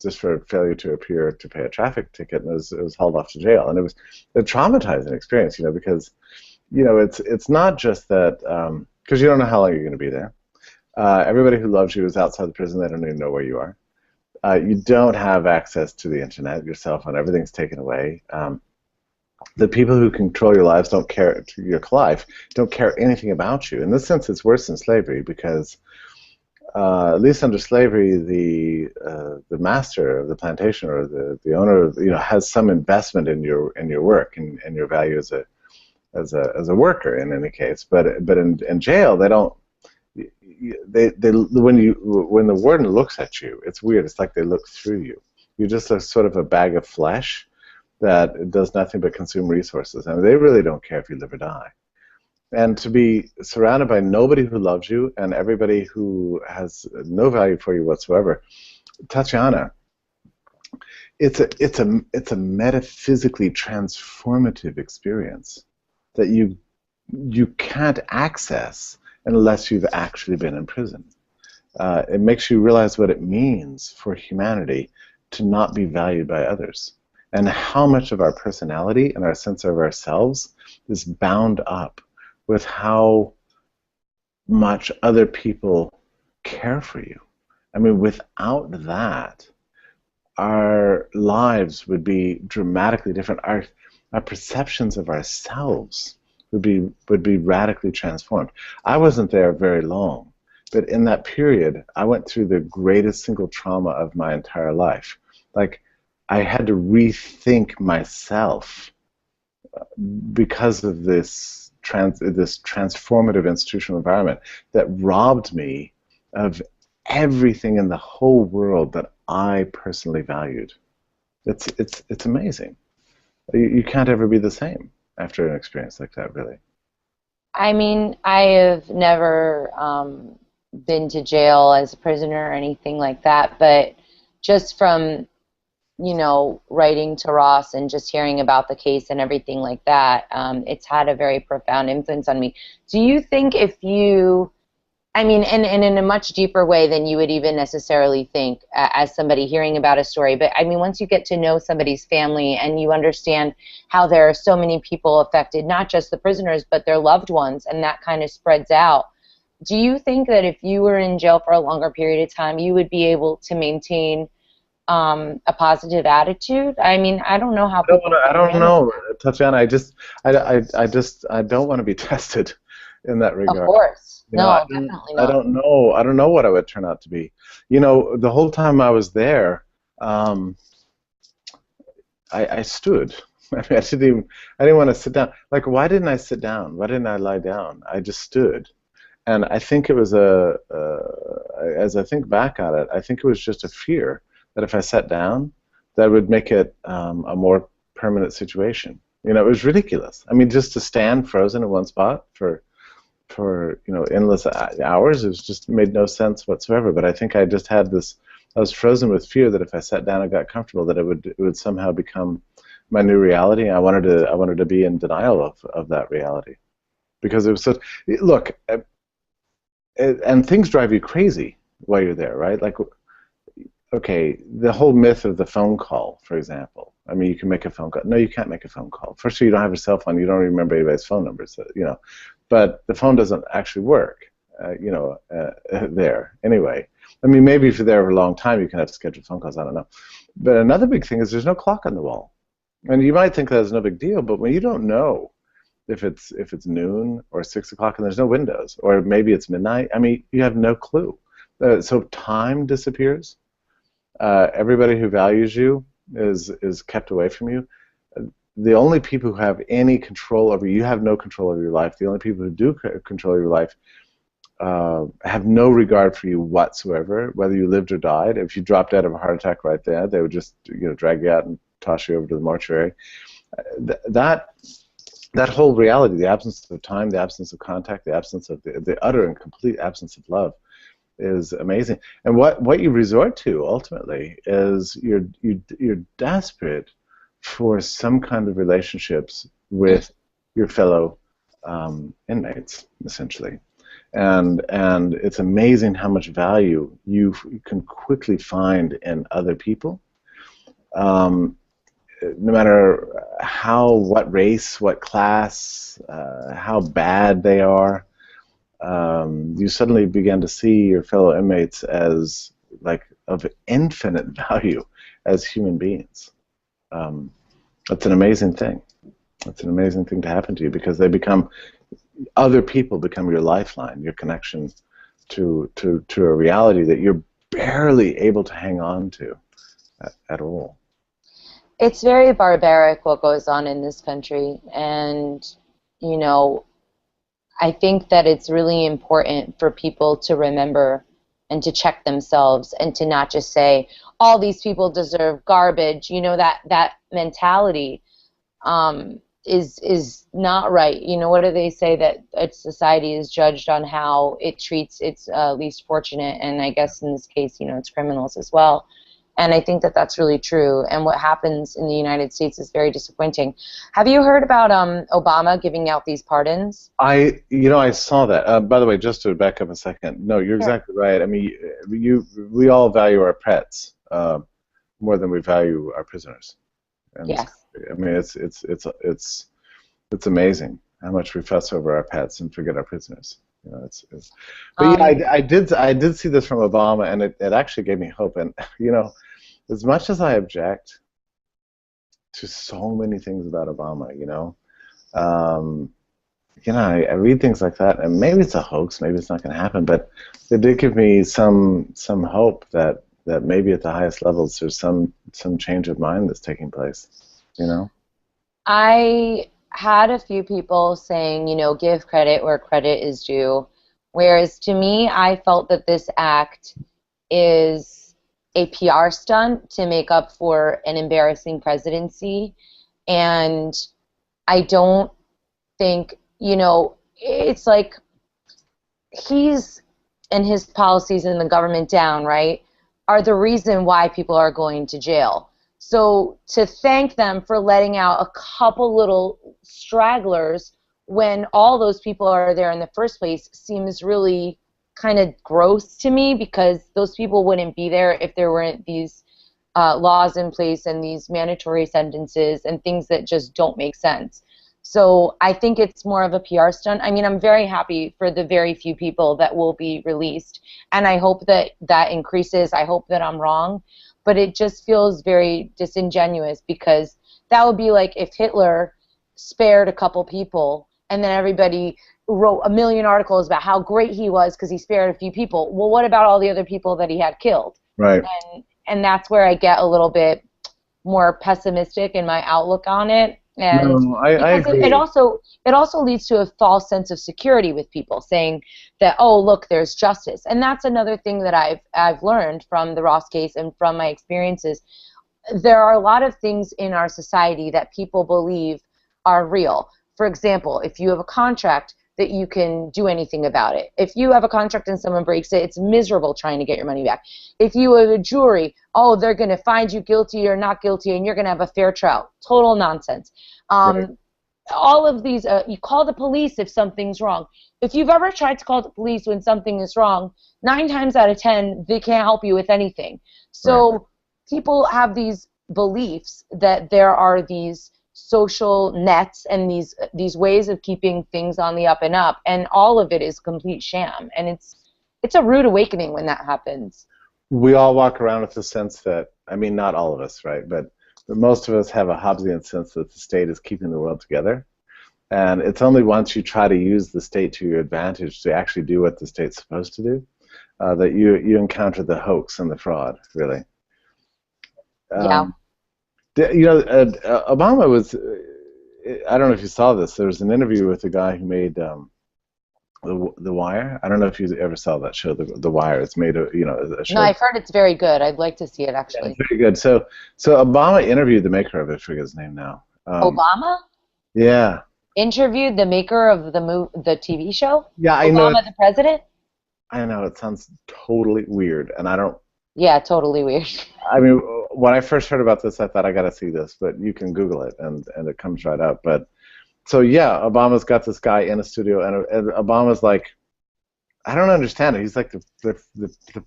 Just for failure to appear to pay a traffic ticket, and it was hauled off to jail. And it was a traumatizing experience, because, it's not just that, because you don't know how long you're going to be there. Everybody who loves you is outside the prison. They don't even know where you are. You don't have access to the internet, your cell phone. Everything's taken away. The people who control your lives don't care anything about you. In this sense, it's worse than slavery because at least under slavery, the master of the plantation or the owner, has some investment in your work and your value as a worker in any case. But in jail, they don't. When the warden looks at you, it's weird. It's like they look through you. You're just sort of a bag of flesh that does nothing but consume resources. I mean, they really don't care if you live or die. And to be surrounded by nobody who loves you and everybody who has no value for you whatsoever, Tatiana, it's a metaphysically transformative experience that you can't access unless you've actually been in prison. It makes you realize what it means for humanity to not be valued by others, and how much of our personality and our sense of ourselves is bound up with how much other people care for you. I mean, without that, our lives would be dramatically different. Our perceptions of ourselves would be radically transformed. I wasn't there very long, but in that period, I went through the greatest single trauma of my entire life. Like, I had to rethink myself because of this transformative institutional environment that robbed me of everything in the whole world that I personally valued. It's amazing. You can't ever be the same after an experience like that, really. I mean, I have never been to jail as a prisoner or anything like that, but just from, you know, writing to Ross and just hearing about the case and everything like that, it's had a very profound influence on me. Do you think if you, I mean, and in a much deeper way than you would even necessarily think as somebody hearing about a story, but I mean, once you get to know somebody's family and you understand how there are so many people affected, not just the prisoners, but their loved ones, and that kind of spreads out, do you think that if you were in jail for a longer period of time, you would be able to maintain a positive attitude? I mean, I don't know how people. I don't know, Tatiana. I don't want to be tested in that regard. Of course. You know, No, definitely not. I don't know. I don't know what I would turn out to be. You know, the whole time I was there, I stood. I mean, I didn't want to sit down. Like, why didn't I sit down? Why didn't I lie down? I just stood. And I think it was as I think back on it, I think it was just a fear that if I sat down, that would make it a more permanent situation. You know, it was ridiculous. I mean, just to stand frozen in one spot for you know, endless hours, it just made no sense whatsoever. But I think I just had this, I was frozen with fear that if I sat down and got comfortable, that it would somehow become my new reality. I wanted to be in denial of that reality, because it was so. Look, and things drive you crazy while you're there, right? Like, okay, the whole myth of the phone call, for example. I mean, you can make a phone call. No, you can't make a phone call. First of all, you don't have a cell phone. You don't remember anybody's phone numbers, you know. But the phone doesn't actually work, you know, there. Anyway, I mean, maybe if you're there for a long time, you can have to schedule phone calls. I don't know. But another big thing is there's no clock on the wall. And you might think that's no big deal, but when you don't know if it's noon or 6 o'clock and there's no windows, or maybe it's midnight, I mean, you have no clue. So time disappears. Everybody who values you is kept away from you. The only people who have any control over you have no control over your life. The only people who do control your life have no regard for you whatsoever, whether you lived or died. If you dropped dead of a heart attack right there, they would just, you know, drag you out and toss you over to the mortuary. That whole reality, the absence of time, the absence of contact, the absence of the utter and complete absence of love, is amazing. And what you resort to ultimately is you're desperate for some kind of relationships with your fellow inmates, essentially. And it's amazing how much value you can quickly find in other people, no matter what race, what class, how bad they are. You suddenly begin to see your fellow inmates as like of infinite value as human beings. That's an amazing thing. It's an amazing thing to happen to you, because other people become your lifeline, your connection to a reality that you're barely able to hang on to at all. It's very barbaric what goes on in this country, and you know, I think that it's really important for people to remember and to check themselves and to not just say, all these people deserve garbage. You know, that mentality is not right. You know, what do they say, that society is judged on how it treats its least fortunate, and I guess in this case, you know, it's criminals as well. And I think that that's really true. And what happens in the United States is very disappointing. Have you heard about Obama giving out these pardons? I saw that. By the way, just to back up a second, no, you're exactly right. I mean, we all value our pets more than we value our prisoners. And yes. I mean, it's amazing how much we fuss over our pets and forget our prisoners. You know, but yeah, I did see this from Obama, and it actually gave me hope. And you know, as much as I object to so many things about Obama, you know, I read things like that, and maybe it's a hoax, maybe it's not going to happen, but it did give me some hope that maybe at the highest levels there's some change of mind that's taking place, I had a few people saying, give credit where credit is due, whereas to me, I felt that this act is a PR stunt to make up for an embarrassing presidency, and I don't think, it's like he's and his policies and the government down, right, are the reason why people are going to jail. So to thank them for letting out a couple little stragglers when all those people are there in the first place seems really kind of gross to me, because those people wouldn't be there if there weren't these laws in place and these mandatory sentences and things that just don't make sense. So I think it's more of a PR stunt. I mean, I'm very happy for the very few people that will be released, and I hope that that increases. I hope that I'm wrong, but it just feels very disingenuous, because that would be like if Hitler spared a couple people and then everybody wrote a million articles about how great he was because he spared a few people. Well, what about all the other people that he had killed? Right. And that's where I get a little bit more pessimistic in my outlook on it. And No, I agree. it also leads to a false sense of security with people saying that, oh, look, there's justice. And that's another thing that I've learned from the Ross case and from my experiences. There are a lot of things in our society that people believe are real. For example, if you have a contract, that you can do anything about it. If you have a contract and someone breaks it, it's miserable trying to get your money back. If you have a jury, oh, they're going to find you guilty or not guilty, and you're going to have a fair trial. Total nonsense. Right. All of these, you call the police if something's wrong. If you've ever tried to call the police when something is wrong, 9 times out of 10, they can't help you with anything. So Right. people have these beliefs that there are these social nets and these ways of keeping things on the up and up, and all of it is complete sham, and it's a rude awakening when that happens. We all walk around with the sense that, I mean, not all of us, right, but most of us have a Hobbesian sense that the state is keeping the world together, and it's only once you try to use the state to your advantage to actually do what the state's supposed to do that you encounter the hoax and the fraud, really. Yeah. Obama was, I don't know if you saw this, there was an interview with the guy who made the Wire. I don't know if you ever saw that show, The Wire. It's made a show. No, I've heard it's very good. I'd like to see it, actually. Yeah, it's very good. So Obama interviewed the maker of it. I forget his name now. Obama? Yeah. Interviewed the maker of the TV show? Yeah, I know. Obama the president? I know, it sounds totally weird, and I don't. Yeah, totally weird. I mean, when I first heard about this, I thought I got to see this, but you can Google it, and it comes right up. But so yeah, Obama's got this guy in a studio, and Obama's like, I don't understand it. He's like the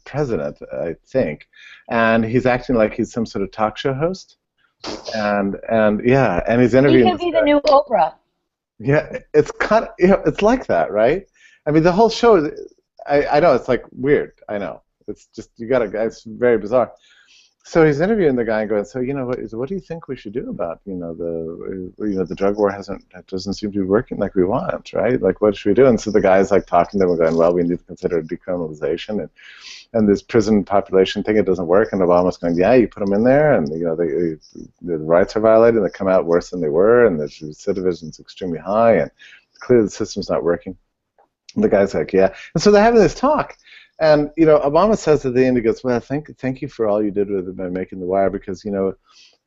president, I think, and he's acting like he's some sort of talk show host, and yeah, and he's interviewing. He could be the new Oprah. Yeah, it's kind of, it's like that, right? I mean, the whole show. I know it's like weird. I know. It's just, it's very bizarre. So he's interviewing the guy and going, so what do you think we should do about the drug war doesn't seem to be working like we want, right? Like, what should we do? And so the guy's like talking to him and going, well, we need to consider decriminalization and this prison population thing, it doesn't work. And Obama's going, yeah, you put them in there, and the rights are violated, and they come out worse than they were, and the recidivism's extremely high, and clearly the system's not working. And the guy's like, yeah. And so they're having this talk. And Obama says at the end, he goes, "Well, thank you for all you did with it by making The Wire, because to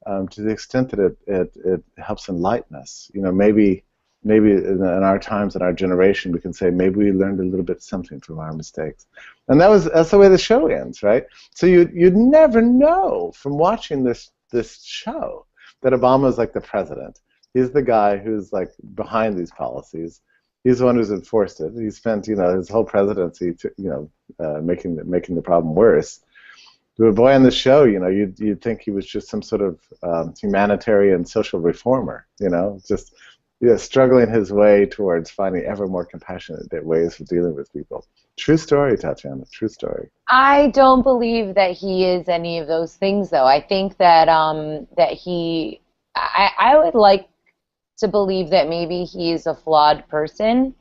the extent that it helps enlighten us, maybe in our times, in our generation, we can say maybe we learned a little bit something from our mistakes." And that's the way the show ends, right? So you'd never know from watching this show that Obama is like the president. He's the guy who's like behind these policies. He's the one who's enforced it. He spent, his whole presidency, making the problem worse. But boy, on the show, you'd think he was just some sort of humanitarian social reformer, just struggling his way towards finding ever more compassionate ways of dealing with people. True story, Tatiana. True story. I don't believe that he is any of those things, though. I think that I would like to believe that maybe he's a flawed person,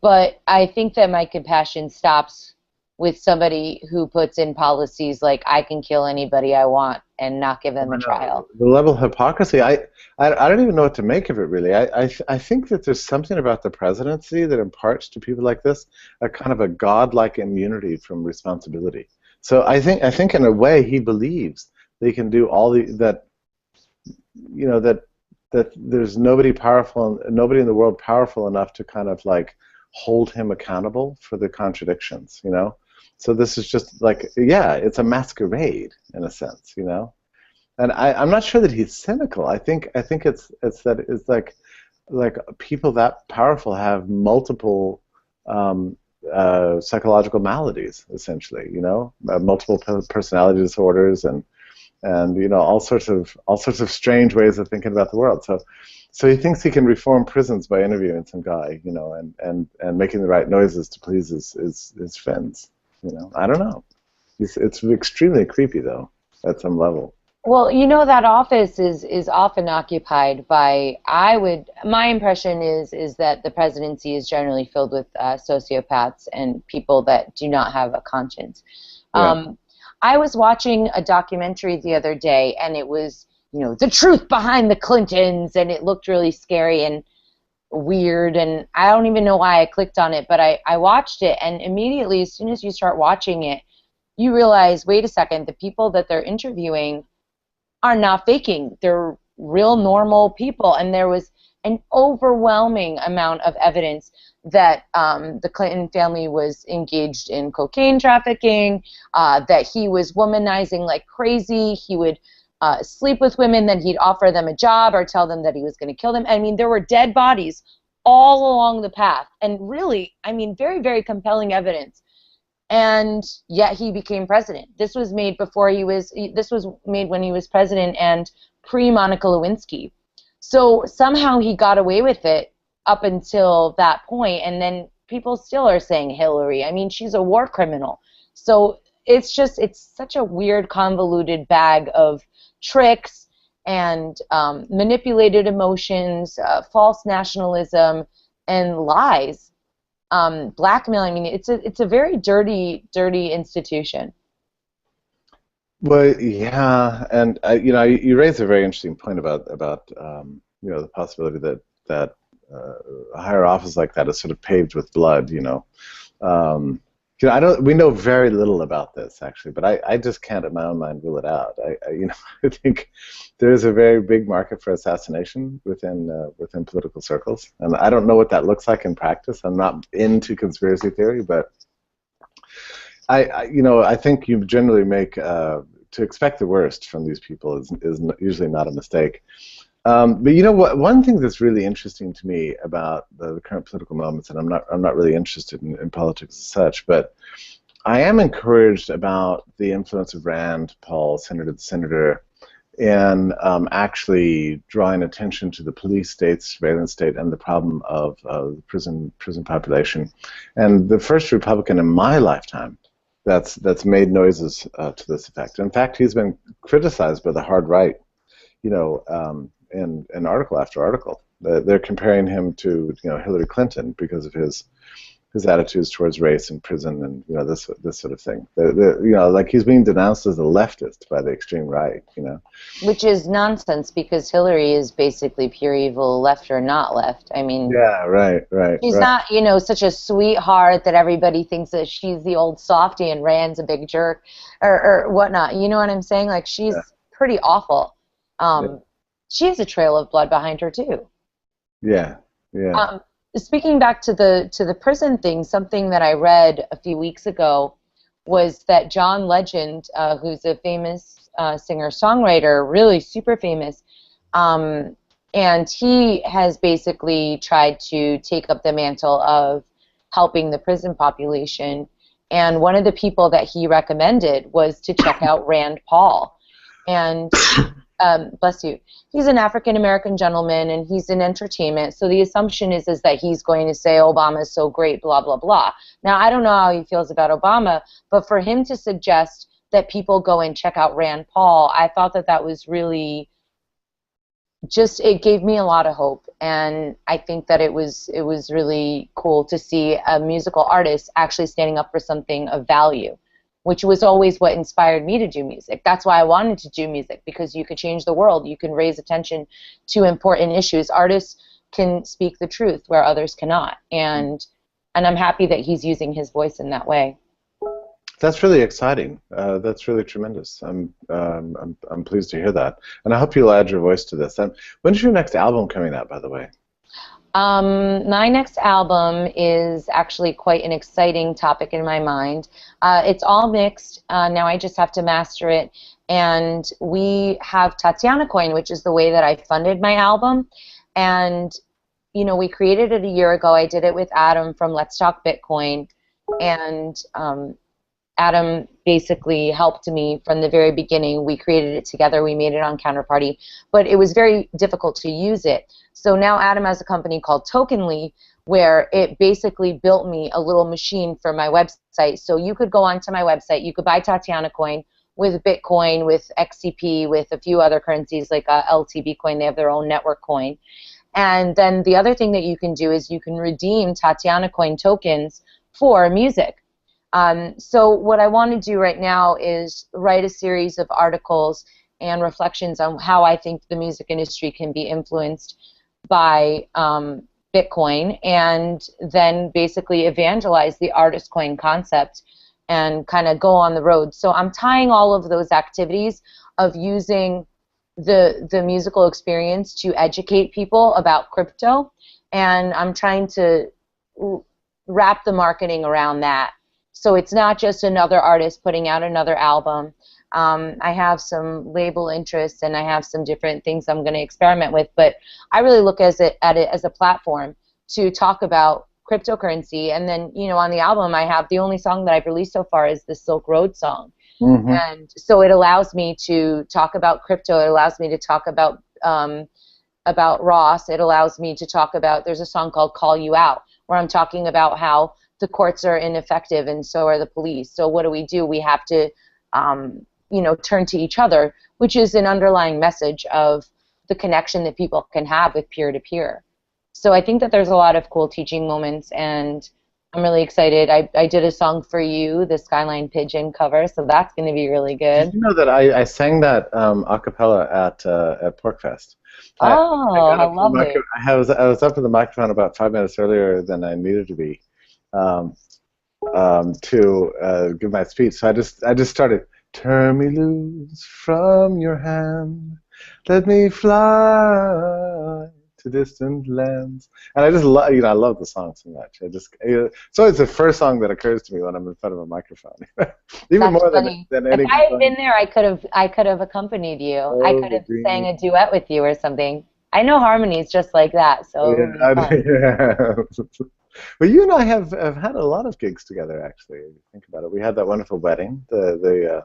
but I think that my compassion stops with somebody who puts in policies like I can kill anybody I want and not give them a trial. The level of hypocrisy, I don't even know what to make of it, really. I think that there's something about the presidency that imparts to people like this a kind of a godlike immunity from responsibility. So I think in a way he believes they can do all that there's nobody in the world powerful enough to kind of like hold him accountable for the contradictions, So this is just like, yeah, it's a masquerade in a sense, And I'm not sure that he's cynical. I think it's that it's like people that powerful have multiple psychological maladies, essentially, multiple personality disorders and all sorts of strange ways of thinking about the world. So he thinks he can reform prisons by interviewing some guy, and making the right noises to please his friends. I don't know. It's extremely creepy, though, at some level. Well, that office is often occupied by, my impression is that the presidency is generally filled with sociopaths and people that do not have a conscience. Yeah. I was watching a documentary the other day, and it was, the truth behind the Clintons, and it looked really scary and weird, and I don't even know why I clicked on it, but I watched it, and immediately, as soon as you start watching it, you realize, wait a second, the people that they're interviewing are not faking. They're real normal people, and there was an overwhelming amount of evidence that the Clinton family was engaged in cocaine trafficking, that he was womanizing like crazy. He would sleep with women, then he'd offer them a job or tell them that he was going to kill them. I mean, there were dead bodies all along the path, and really, very, very compelling evidence. And yet he became president. This was made when he was president and pre-Monica Lewinsky. So somehow he got away with it up until that point, and then people still are saying Hillary. She's a war criminal. So it's such a weird, convoluted bag of tricks and manipulated emotions, false nationalism, and lies, blackmail. It's a very dirty institution. Well, yeah, and you raise a very interesting point about the possibility that a higher office like that is sort of paved with blood. We know very little about this actually, but I just can't in my own mind rule it out. I think there is a very big market for assassination within political circles, and I don't know what that looks like in practice. I'm not into conspiracy theory, but I think you generally make to expect the worst from these people is usually not a mistake. But what? One thing that's really interesting to me about the current political moments, and I'm not really interested in politics as such, but I am encouraged about the influence of Rand Paul, senator to senator, in actually drawing attention to the police state, surveillance state, and the problem of the prison population. And the first Republican in my lifetime that's made noises to this effect. In fact, he's been criticized by the hard right, in article after article. They're comparing him to Hillary Clinton because of his attitudes towards race and prison and this sort of thing. Like he's being denounced as a leftist by the extreme right. Which is nonsense because Hillary is basically pure evil, left or not left. Yeah, right. She's not such a sweetheart that everybody thinks that she's the old softie and Rand's a big jerk or whatnot. You know what I'm saying? Like she's pretty awful. She has a trail of blood behind her too. Yeah. Speaking back to the prison thing, something that I read a few weeks ago was that John Legend, who's a famous singer-songwriter, really super famous, and he has basically tried to take up the mantle of helping the prison population. And one of the people that he recommended was to check out Rand Paul. And bless you. He's an African-American gentleman, and he's in entertainment, so the assumption is that he's going to say Obama's so great, blah, blah, blah. Now, I don't know how he feels about Obama, but for him to suggest that people go and check out Rand Paul, I thought that was really just it gave me a lot of hope, and I think that it was really cool to see a musical artist actually standing up for something of value, which was always what inspired me to do music. That's why I wanted to do music, because you could change the world, you can raise attention to important issues. Artists can speak the truth where others cannot, and I'm happy that he's using his voice in that way. That's really exciting. That's really tremendous. I'm pleased to hear that, and I hope you'll add your voice to this. When's your next album coming out, by the way? My next album is actually quite an exciting topic in my mind. It's all mixed. Now I just have to master it, and we have Tatiana Coin, which is the way that I funded my album, and you know, we created it a year ago. I did it with Adam from Let's Talk Bitcoin, and Adam basically helped me from the very beginning. We created it together. We made it on Counterparty, but it was very difficult to use it. So now Adam has a company called Tokenly, where it basically built me a little machine for my website. So you could go onto my website, you could buy Tatiana Coin with Bitcoin, with XCP, with a few other currencies like LTB Coin. They have their own network coin. And then the other thing that you can do is you can redeem Tatiana Coin tokens for music. So what I want to do right now is write a series of articles and reflections on how I think the music industry can be influenced by Bitcoin, and then basically evangelize the artist coin concept and kind of go on the road. So I'm tying all of those activities of using the musical experience to educate people about crypto, and I'm trying to wrap the marketing around that. So it's not just another artist putting out another album. I have some label interests, and I have some different things I'm going to experiment with, but I really look at it as a platform to talk about cryptocurrency. And then, you know, on the album I have the only song that I've released so far is the Silk Road song. Mm-hmm. And so it allows me to talk about crypto. It allows me to talk about Ross. It allows me to talk about, there's a song called Call You Out, where I'm talking about how the courts are ineffective and so are the police. So what do? We have to, you know, turn to each other, which is an underlying message of the connection that people can have with peer-to-peer. So I think that there's a lot of cool teaching moments, and I'm really excited. I did a song for you, the Skyline Pigeon cover, so that's going to be really good. Did you know that I sang that a cappella at Porkfest? Oh, how lovely. I was up in the microphone about 5 minutes earlier than I needed to be to give my speech. So I just started, turn me loose from your hand, let me fly to distant lands. And I just love, you know, I love the song so much. So it's the first song that occurs to me when I'm in front of a microphone. Even That's more funny. than any. If I had been there, I could have accompanied you. Oh, I could have sang a duet with you or something. I know harmonies just like that, so it would be fun. Yeah. Well, you and I have had a lot of gigs together, actually. If you think about it, we had that wonderful wedding, the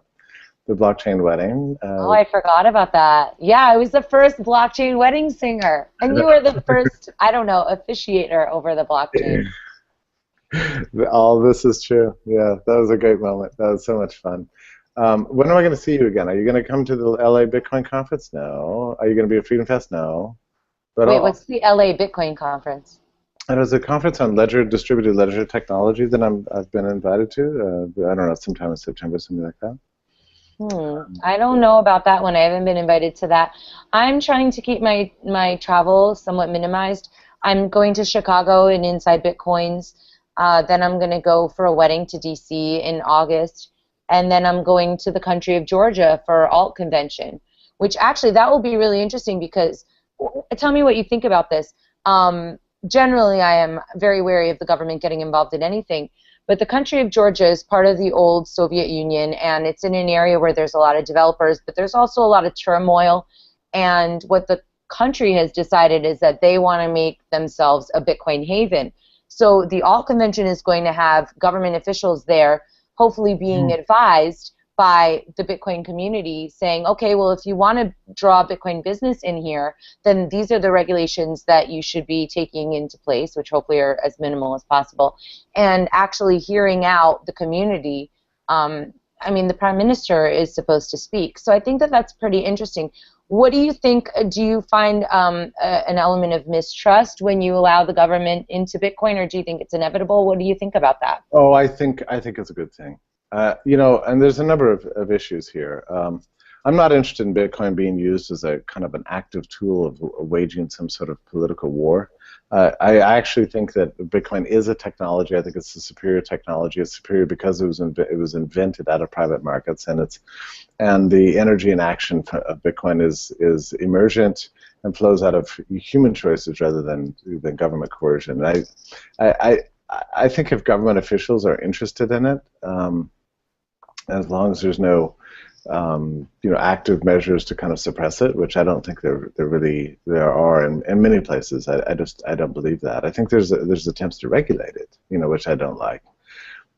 blockchain wedding. Oh, I forgot about that. Yeah, I was the first blockchain wedding singer, and you were the first, I don't know, officiator over the blockchain. All this is true. Yeah, that was a great moment. That was so much fun. When am I going to see you again? Are you going to come to the LA Bitcoin conference? No. Are you going to be at Freedom Fest? No. But wait, what's the LA Bitcoin conference? It was a conference on distributed ledger technology that I've been invited to. I don't know, sometime in September, something like that. I don't know about that one. I haven't been invited to that. I'm trying to keep my travel somewhat minimized. I'm going to Chicago and Inside Bitcoins. Then I'm going to go for a wedding to DC in August. And then I'm going to the country of Georgia for Alt Convention, which actually that will be really interesting because tell me what you think about this. Generally, I am very wary of the government getting involved in anything, but the country of Georgia is part of the old Soviet Union, and it's in an area where there's a lot of developers, but there's also a lot of turmoil, and what the country has decided is that they want to make themselves a Bitcoin haven. So the Alt Convention is going to have government officials there, hopefully being advised by the Bitcoin community saying, okay, well, if you want to draw Bitcoin business in here, then these are the regulations that you should be taking into place, which hopefully are as minimal as possible, and actually hearing out the community. I mean, the Prime Minister is supposed to speak. So I think that that's pretty interesting. What do you think? Do you find an element of mistrust when you allow the government into Bitcoin, or do you think it's inevitable? What do you think about that? Oh, I think it's a good thing. You know, and there's a number of issues here. I'm not interested in Bitcoin being used as a kind of an active tool of waging some sort of political war. I actually think that Bitcoin is a technology. I think it's a superior technology. It's superior because it was invented out of private markets, and the energy and action of Bitcoin is emergent and flows out of human choices rather than government coercion. I think if government officials are interested in it, as long as there's no you know, active measures to kind of suppress it, which I don't think there are in many places. I don't believe that. I think there's attempts to regulate it, you know, which I don't like.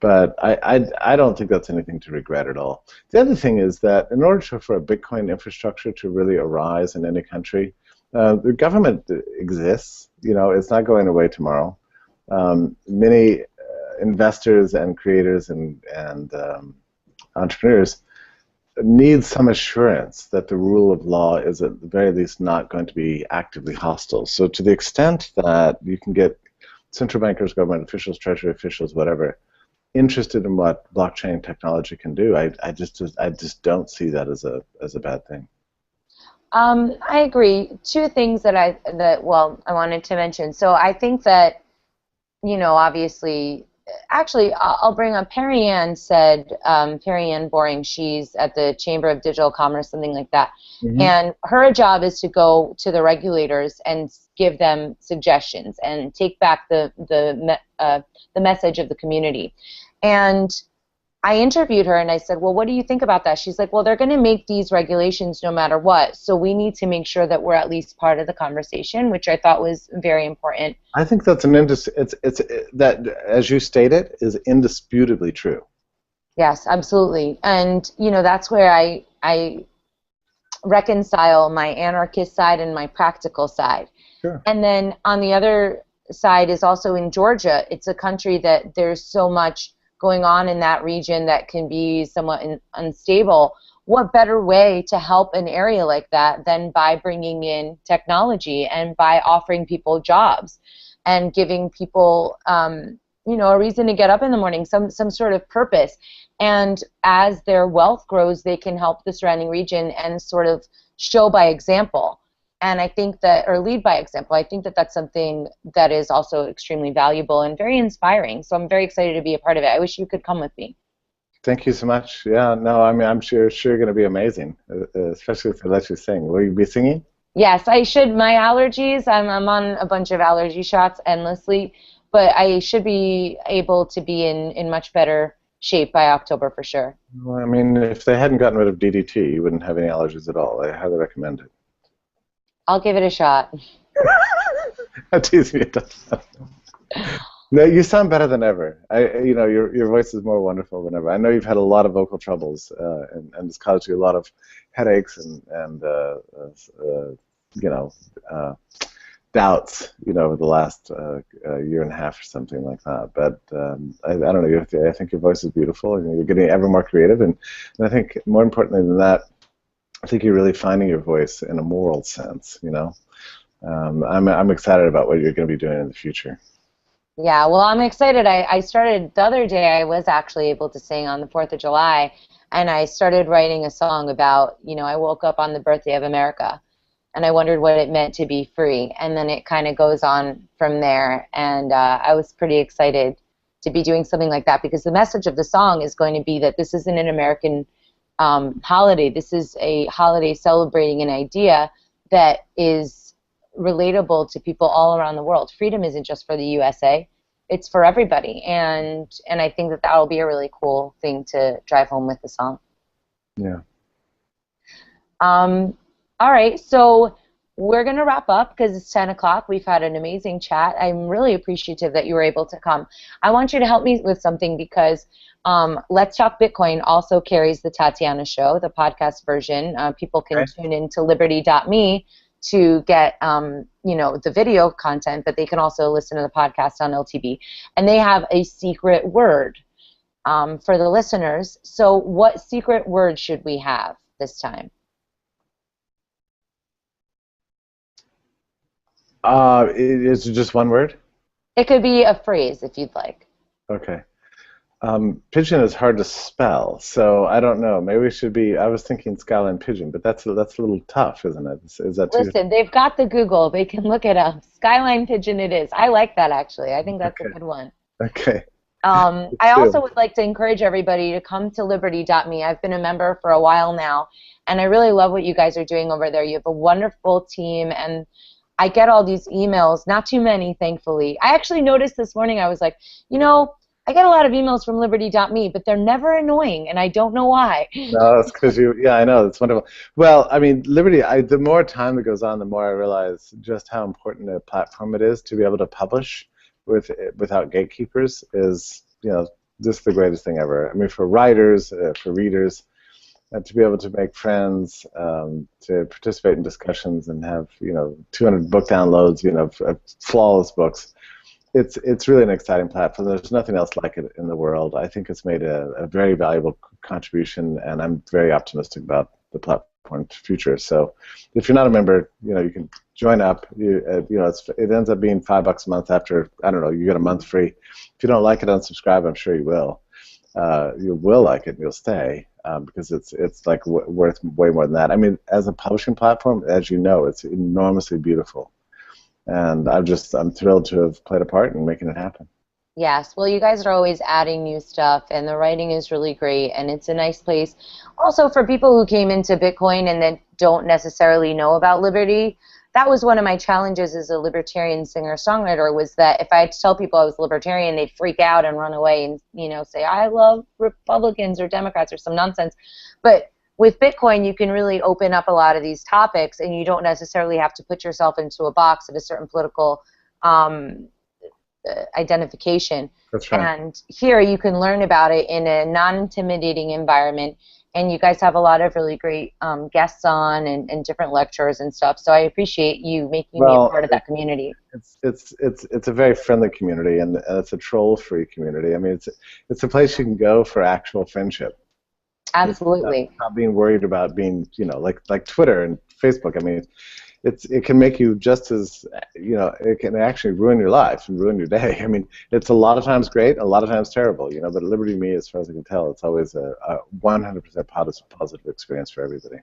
But I don't think that's anything to regret at all. The other thing is that in order for a Bitcoin infrastructure to really arise in any country, the government exists. You know, it's not going away tomorrow. Many investors and creators and entrepreneurs need some assurance that the rule of law is at the very least not going to be actively hostile. So to the extent that you can get central bankers, government officials, treasury officials, whatever, interested in what blockchain technology can do, I just don't see that as a bad thing. I agree. Two things that I wanted to mention. So I think that, you know, obviously, actually, I'll bring up Perry Ann said, Perry Ann Boring, she's at the Chamber of Digital Commerce, something like that. Mm-hmm. And her job is to go to the regulators and give them suggestions and take back the message of the community. And I interviewed her and I said, well, what do you think about that? She's like, well, they're going to make these regulations no matter what, so we need to make sure that we're at least part of the conversation, which I thought was very important. I think that's that, as you stated, is indisputably true. Yes, absolutely. And, you know, that's where I reconcile my anarchist side and my practical side. Sure. And then on the other side is also in Georgia. It's a country that there's so much going on in that region that can be somewhat unstable. What better way to help an area like that than by bringing in technology and by offering people jobs and giving people, you know, a reason to get up in the morning, some sort of purpose. And as their wealth grows, they can help the surrounding region and sort of show by example. And I think that, or lead by example, I think that that's something that is also extremely valuable and very inspiring. So I'm very excited to be a part of it. I wish you could come with me. Thank you so much. Yeah, no, I mean, I'm sure you're going to be amazing, especially if they let you sing. Will you be singing? Yes, I should. My allergies, I'm on a bunch of allergy shots endlessly, but I should be able to be in much better shape by October for sure. Well, I mean, if they hadn't gotten rid of DDT, you wouldn't have any allergies at all. I highly recommend it. I'll give it a shot. I'm teasing you. No, you sound better than ever. You know, your voice is more wonderful than ever. I know you've had a lot of vocal troubles, and it's caused you a lot of headaches and you know, doubts, you know, over the last year and a half or something like that. But I don't know. I think your voice is beautiful, and you're getting ever more creative. And I think more importantly than that, I think you're really finding your voice in a moral sense, you know. I'm excited about what you're going to be doing in the future. Yeah, well, I'm excited. I started the other day, I was actually able to sing on the 4th of July, and I started writing a song about, you know, I woke up on the birthday of America, and I wondered what it meant to be free, and then it kind of goes on from there, and I was pretty excited to be doing something like that, because the message of the song is going to be that this isn't an American holiday. This is a holiday celebrating an idea that is relatable to people all around the world. Freedom isn't just for the USA, it's for everybody, and I think that will be a really cool thing to drive home with the song. Yeah. All right, so we're going to wrap up because it's 10 o'clock. We've had an amazing chat. I'm really appreciative that you were able to come. I want you to help me with something, because Let's Talk Bitcoin also carries the Tatiana Show, the podcast version. People can tune into liberty.me to get you know, the video content, but they can also listen to the podcast on LTB. And they have a secret word for the listeners. So what secret word should we have this time? Is it just one word? It could be a phrase if you'd like. Okay. Pigeon is hard to spell, so I don't know. Maybe it should be. I was thinking Skyline Pigeon, but that's a little tough, isn't it? Is that too? Listen, they've got the Google. They can look it up. Skyline Pigeon it is. I like that, actually. I think that's a good one. Okay. I also would like to encourage everybody to come to liberty.me. I've been a member for a while now, and I really love what you guys are doing over there. You have a wonderful team, and I get all these emails, not too many, thankfully. I actually noticed this morning, I was like, you know, I get a lot of emails from liberty.me, but they're never annoying, and I don't know why. No, it's because yeah, I know, it's wonderful. Well, I mean, Liberty, the more time that goes on, the more I realize just how important a platform it is to be able to publish without gatekeepers is, you know, just the greatest thing ever. I mean, for writers, for readers, to be able to make friends, to participate in discussions and have, you know, 200 book downloads, you know, flawless books. It's really an exciting platform. There's nothing else like it in the world. I think it's made a very valuable contribution, and I'm very optimistic about the platform's future. So, if you're not a member, you know, you can join up. You know, it ends up being $5 a month. After, I don't know, you get a month free. If you don't like it, unsubscribe. I'm sure you will. You will like it, and you'll stay because it's like worth way more than that. I mean, as a publishing platform, as you know, it's enormously beautiful. And I'm thrilled to have played a part in making it happen. Yes, well, you guys are always adding new stuff, and the writing is really great, and it's a nice place. Also, for people who came into Bitcoin and then don't necessarily know about Liberty, that was one of my challenges as a libertarian singer-songwriter, was that if I had to tell people I was libertarian, they'd freak out and run away and, you know, say, I love Republicans or Democrats or some nonsense. But with Bitcoin, you can really open up a lot of these topics, and you don't necessarily have to put yourself into a box of a certain political identification. That's right. And here you can learn about it in a non-intimidating environment, and you guys have a lot of really great guests on and different lectures and stuff. So I appreciate you making me a part of that community. It's a very friendly community, and it's a troll-free community. I mean, it's a place you can go for actual friendship. Absolutely. Not being worried about being, you know, like Twitter and Facebook. I mean, it can make you just as, you know, it can actually ruin your life and ruin your day. I mean, it's a lot of times great, a lot of times terrible, you know, but Liberty Me, as far as I can tell, it's always a 100% positive experience for everybody.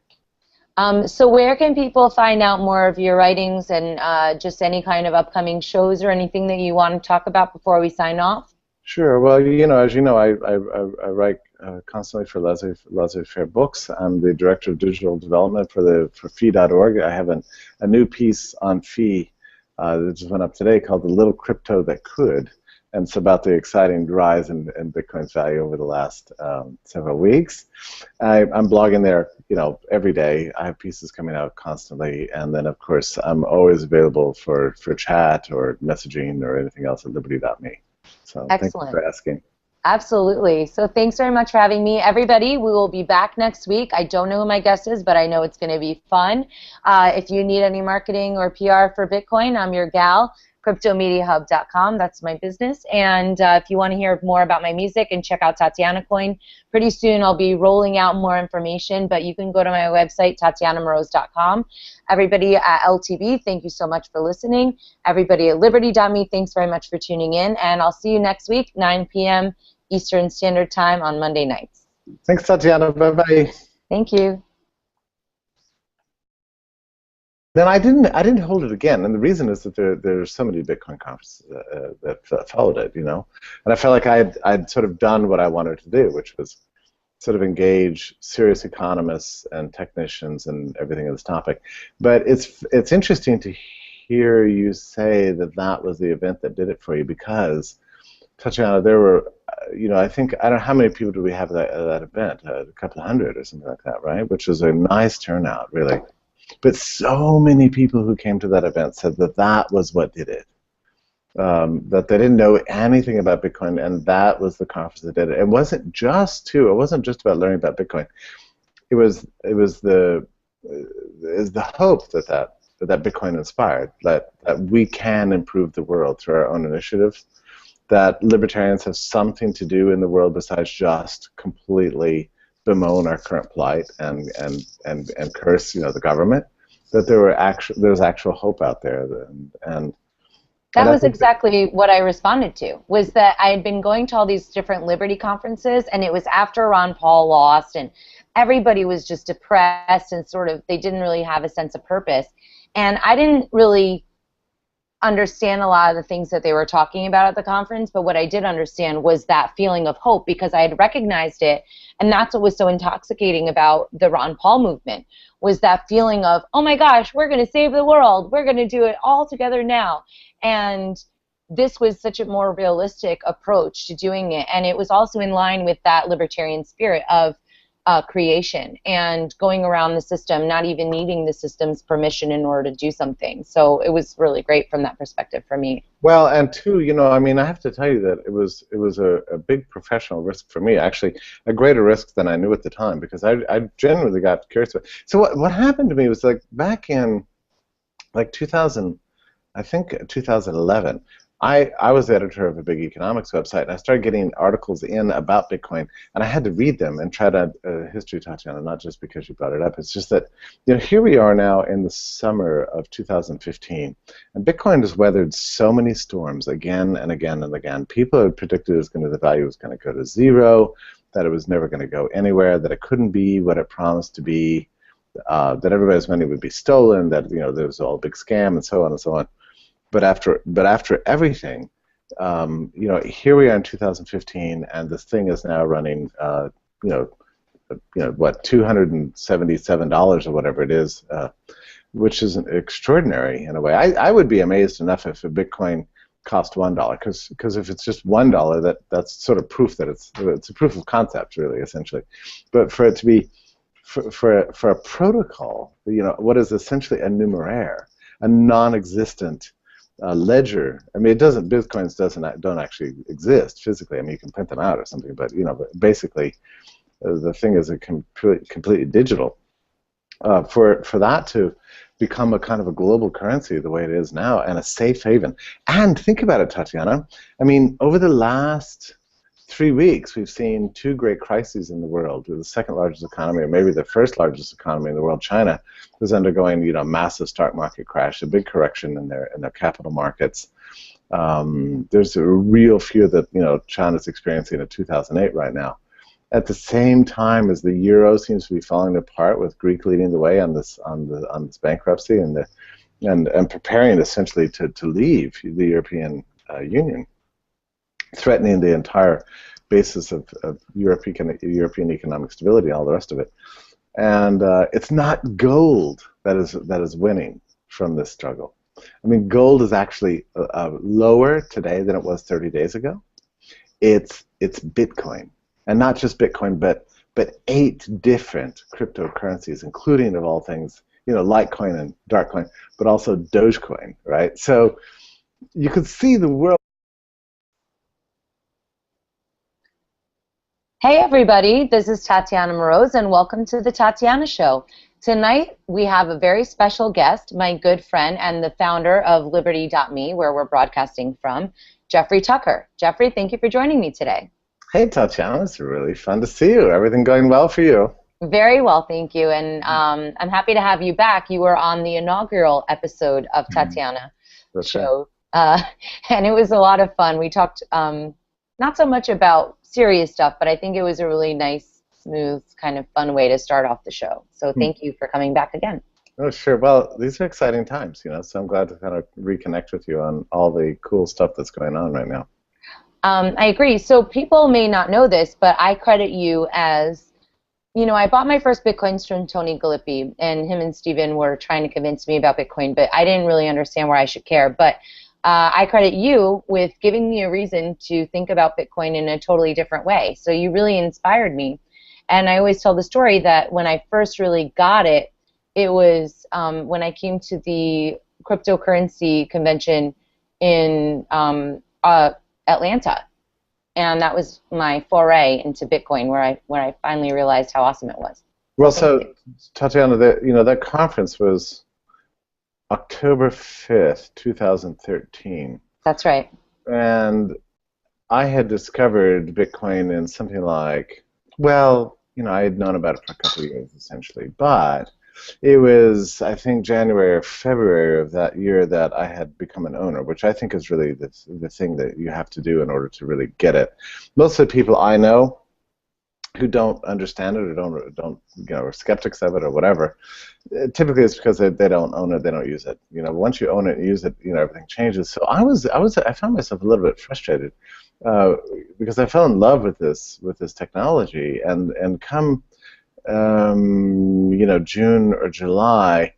So where can people find out more of your writings and just any kind of upcoming shows or anything that you want to talk about before we sign off? Sure. Well, you know, as you know, I write constantly for Laissez-Faire Books. I'm the director of digital development for Fee.org. I have a new piece on Fee that just went up today called "The Little Crypto That Could," and it's about the exciting rise in Bitcoin's value over the last several weeks. I'm blogging there, you know, every day. I have pieces coming out constantly, and then of course I'm always available for chat or messaging or anything else at liberty.me. So excellent. Thank you for asking. Absolutely. So thanks very much for having me. Everybody, we will be back next week. I don't know who my guest is, but I know it's going to be fun. If you need any marketing or PR for Bitcoin, I'm your gal. CryptoMediaHub.com, that's my business. And if you want to hear more about my music and check out Tatiana Coin, pretty soon I'll be rolling out more information, but you can go to my website, TatianaMoroz.com. Everybody at LTB, thank you so much for listening. Everybody at Liberty.me, thanks very much for tuning in, and I'll see you next week, 9 p.m. Eastern Standard Time on Monday nights. Thanks, Tatiana. Bye-bye. Thank you. Then I didn't hold it again, and the reason is that there's so many Bitcoin conferences that followed it, you know, and I felt like I'd sort of done what I wanted to do, which was sort of engage serious economists and technicians and everything in this topic. But it's interesting to hear you say that was the event that did it for you, because Tatiana, there were, you know, I don't know how many people do we have at that event, a couple of hundred or something like that, right? Which was a nice turnout, really. But so many people who came to that event said that was what did it. That they didn't know anything about Bitcoin, and that was the conference that did it. It wasn't just about learning about Bitcoin. It was the hope that Bitcoin inspired, that we can improve the world through our own initiative, that libertarians have something to do in the world besides just completely bemoan our current plight and curse, you know, the government, that there's actual hope out there, and that I was think exactly what I responded to, was that I had been going to all these different liberty conferences, and it was after Ron Paul lost, and everybody was just depressed and sort of, they didn't really have a sense of purpose. And I didn't really understand a lot of the things that they were talking about at the conference, but what I did understand was that feeling of hope, because I had recognized it, and that's what was so intoxicating about the Ron Paul movement, was that feeling of, oh my gosh, we're going to save the world, we're going to do it all together now. And this was such a more realistic approach to doing it, and it was also in line with that libertarian spirit of creation and going around the system, not even needing the system's permission in order to do something. So it was really great from that perspective for me. Well, and two, I mean, I have to tell you that it was a big professional risk for me, actually, a greater risk than I knew at the time, because I genuinely got curious about it. So what happened to me was, like, back in, like, 2000, I think 2011, I was the editor of a big economics website, and I started getting articles in about Bitcoin, and I had to read them and try to history, Tatiana, not just because you brought it up. It's just that, here we are now in the summer of 2015, and Bitcoin has weathered so many storms again and again and again. People had predicted the value was going to go to zero, that it was never going to go anywhere, that it couldn't be what it promised to be, that everybody's money would be stolen, that there was all a big scam, and so on and so on. But after everything, here we are in 2015, and this thing is now running, what, $277 or whatever it is, which is extraordinary in a way. I would be amazed enough if a Bitcoin cost $1, because if it's just $1, that's sort of proof that it's a proof of concept, really, essentially. But for it to be for a protocol, what is essentially a numeraire, a non-existent ledger. I mean, Bitcoins don't actually exist physically. I mean, you can print them out or something, but but basically, the thing is completely digital. For that to become a kind of a global currency the way it is now, and a safe haven. And think about it, Tatiana. I mean, over the last 3 weeks, we've seen two great crises in the world. The second largest economy, or maybe the first largest economy in the world, China, is undergoing massive stock market crash, a big correction in their capital markets. There's a real fear that China's experiencing in 2008 right now. At the same time as the euro seems to be falling apart, with Greece leading the way on this bankruptcy and preparing essentially to leave the European Union, threatening the entire basis of European economic stability and all the rest of it. And it's not gold that is winning from this struggle. I mean, gold is actually lower today than it was 30 days ago. It's Bitcoin, and not just Bitcoin, but 8 different cryptocurrencies, including, of all things, Litecoin and Darkcoin, but also Dogecoin, right? So you could see the world. Hey everybody, this is Tatiana Moroz, and welcome to the Tatiana Show. Tonight we have a very special guest, my good friend and the founder of Liberty.me, where we're broadcasting from, Jeffrey Tucker. Jeffrey, thank you for joining me today. Hey Tatiana, it's really fun to see you. Everything going well for you? Very well, thank you, and I'm happy to have you back. You were on the inaugural episode of Tatiana Show, and it was a lot of fun. We talked not so much about serious stuff, but I think it was a really nice, smooth, kind of fun way to start off the show. So thank you for coming back again. Oh, sure. Well, these are exciting times, so I'm glad to kind of reconnect with you on all the cool stuff that's going on right now. I agree. So people may not know this, but I credit you as, I bought my first Bitcoins from Tony Galippi, and him and Steven were trying to convince me about Bitcoin, but I didn't really understand where I should care. But I credit you with giving me a reason to think about Bitcoin in a totally different way. So you really inspired me. And I always tell the story that when I first really got it, it was when I came to the cryptocurrency convention in Atlanta. And that was my foray into Bitcoin, where I finally realized how awesome it was. Well, so Tatiana, that conference was October 5th, 2013. That's right. And I had discovered Bitcoin in something like, well, I had known about it for a couple of years, essentially. But It was, I think, January or February of that year that I had become an owner, which I think is really the thing that you have to do in order to really get it. Most of the people I know who don't understand it or don't are skeptics of it or whatever, typically it's because they don't own it, they don't use it. Once you own it and use it, everything changes. So I found myself a little bit frustrated because I fell in love with this technology, and come June or July,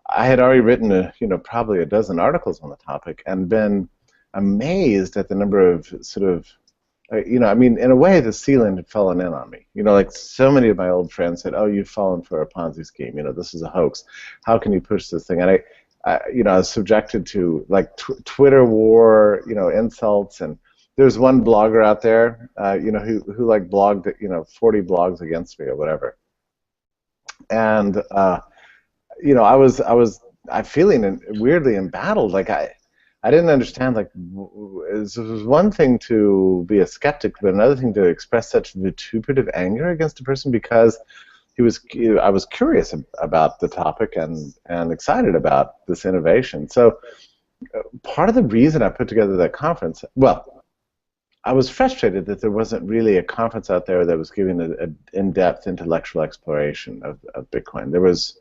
I had already written probably a dozen articles on the topic and been amazed at the number of sort of in a way, the ceiling had fallen in on me. Like so many of my old friends said, "Oh, you've fallen for a Ponzi scheme. This is a hoax. How can you push this thing?" And I was subjected to like Twitter war, insults. And there's one blogger out there, who like blogged, 40 blogs against me or whatever. And I was feeling weirdly embattled. Like I didn't understand, like, it was one thing to be a skeptic, but another thing to express such vituperative anger against a person because I was curious about the topic and excited about this innovation. So part of the reason I put together that conference, well, I was frustrated that there wasn't really a conference out there that was giving an in-depth intellectual exploration of Bitcoin. There was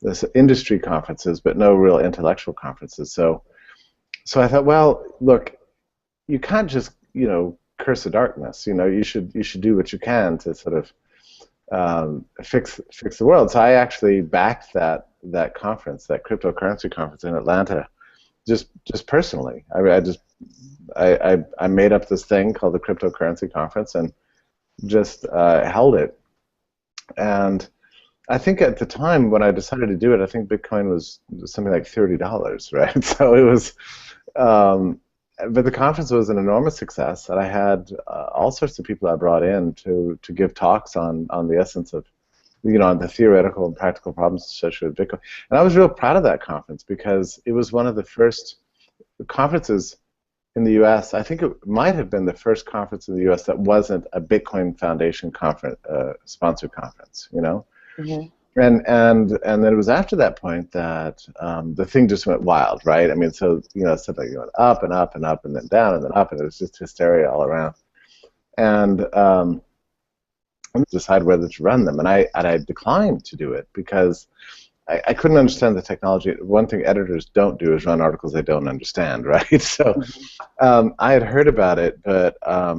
this industry conferences, but no real intellectual conferences. So I thought, well, look, you can't just, curse the darkness. You should do what you can to sort of fix the world. So I actually backed that conference, that cryptocurrency conference in Atlanta, just personally. I made up this thing called the cryptocurrency conference and just held it. And I think at the time when I decided to do it, I think Bitcoin was something like $30, right? So it was. But the conference was an enormous success, and I had all sorts of people I brought in to give talks on the essence of, on the theoretical and practical problems associated with Bitcoin. And I was real proud of that conference because it was one of the first conferences in the U.S. I think it might have been the first conference in the U.S. that wasn't a Bitcoin Foundation conference, sponsored conference. Mm-hmm. And then it was after that point that the thing just went wild, right? I mean, so something went up and up and up and then down and then up, and it was just hysteria all around. And I decided whether to run them, and I declined to do it because I couldn't understand the technology. One thing editors don't do is run articles they don't understand, right? So I had heard about it, but I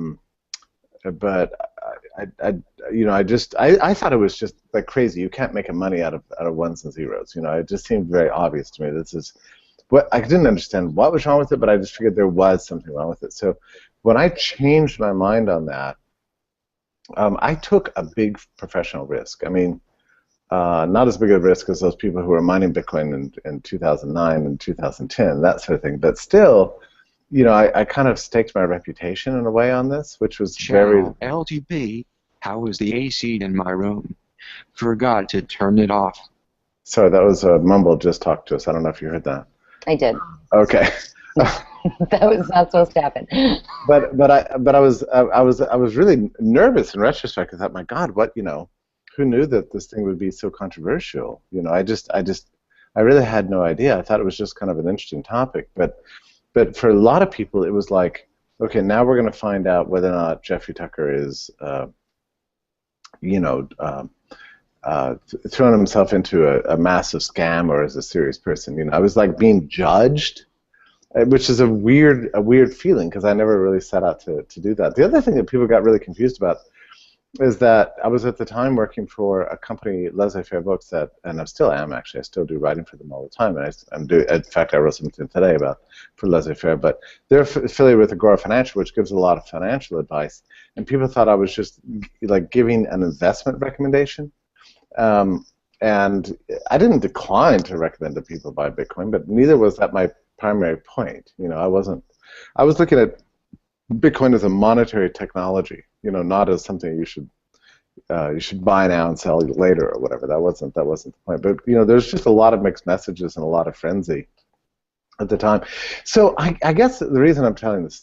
thought it was just like crazy. You can't make money out of ones and zeros. It just seemed very obvious to me. This is what I didn't understand what was wrong with it, but I just figured there was something wrong with it. So when I changed my mind on that, I took a big professional risk. I mean, not as big a risk as those people who were mining Bitcoin in 2009 and 2010, that sort of thing, but still. I kind of staked my reputation in a way on this, which was very... LTP, how is the AC in my room? Forgot to turn it off. Sorry, that was Mumble just talked to us. I don't know if you heard that. I did. Okay. That was not supposed to happen. But I was really nervous in retrospect. I thought, my God, what, who knew that this thing would be so controversial? I really had no idea. I thought it was just kind of an interesting topic, But for a lot of people, it was like, okay, now we're going to find out whether or not Jeffrey Tucker is, throwing himself into a massive scam or is a serious person. I was like being judged, which is a weird feeling because I never really set out to do that. The other thing that people got really confused about is that I was at the time working for a company, Laissez-Faire Books, and I still am actually. I still do writing for them all the time, and in fact, I wrote something today for Laissez-Faire. But they're affiliated with Agora Financial, which gives a lot of financial advice, and people thought I was just like giving an investment recommendation. And I didn't decline to recommend to people buy Bitcoin, but neither was that my primary point. I was looking at Bitcoin as a monetary technology, not as something you should buy now and sell later or whatever. That wasn't the point. But there's just a lot of mixed messages and a lot of frenzy at the time. So I guess the reason I'm telling this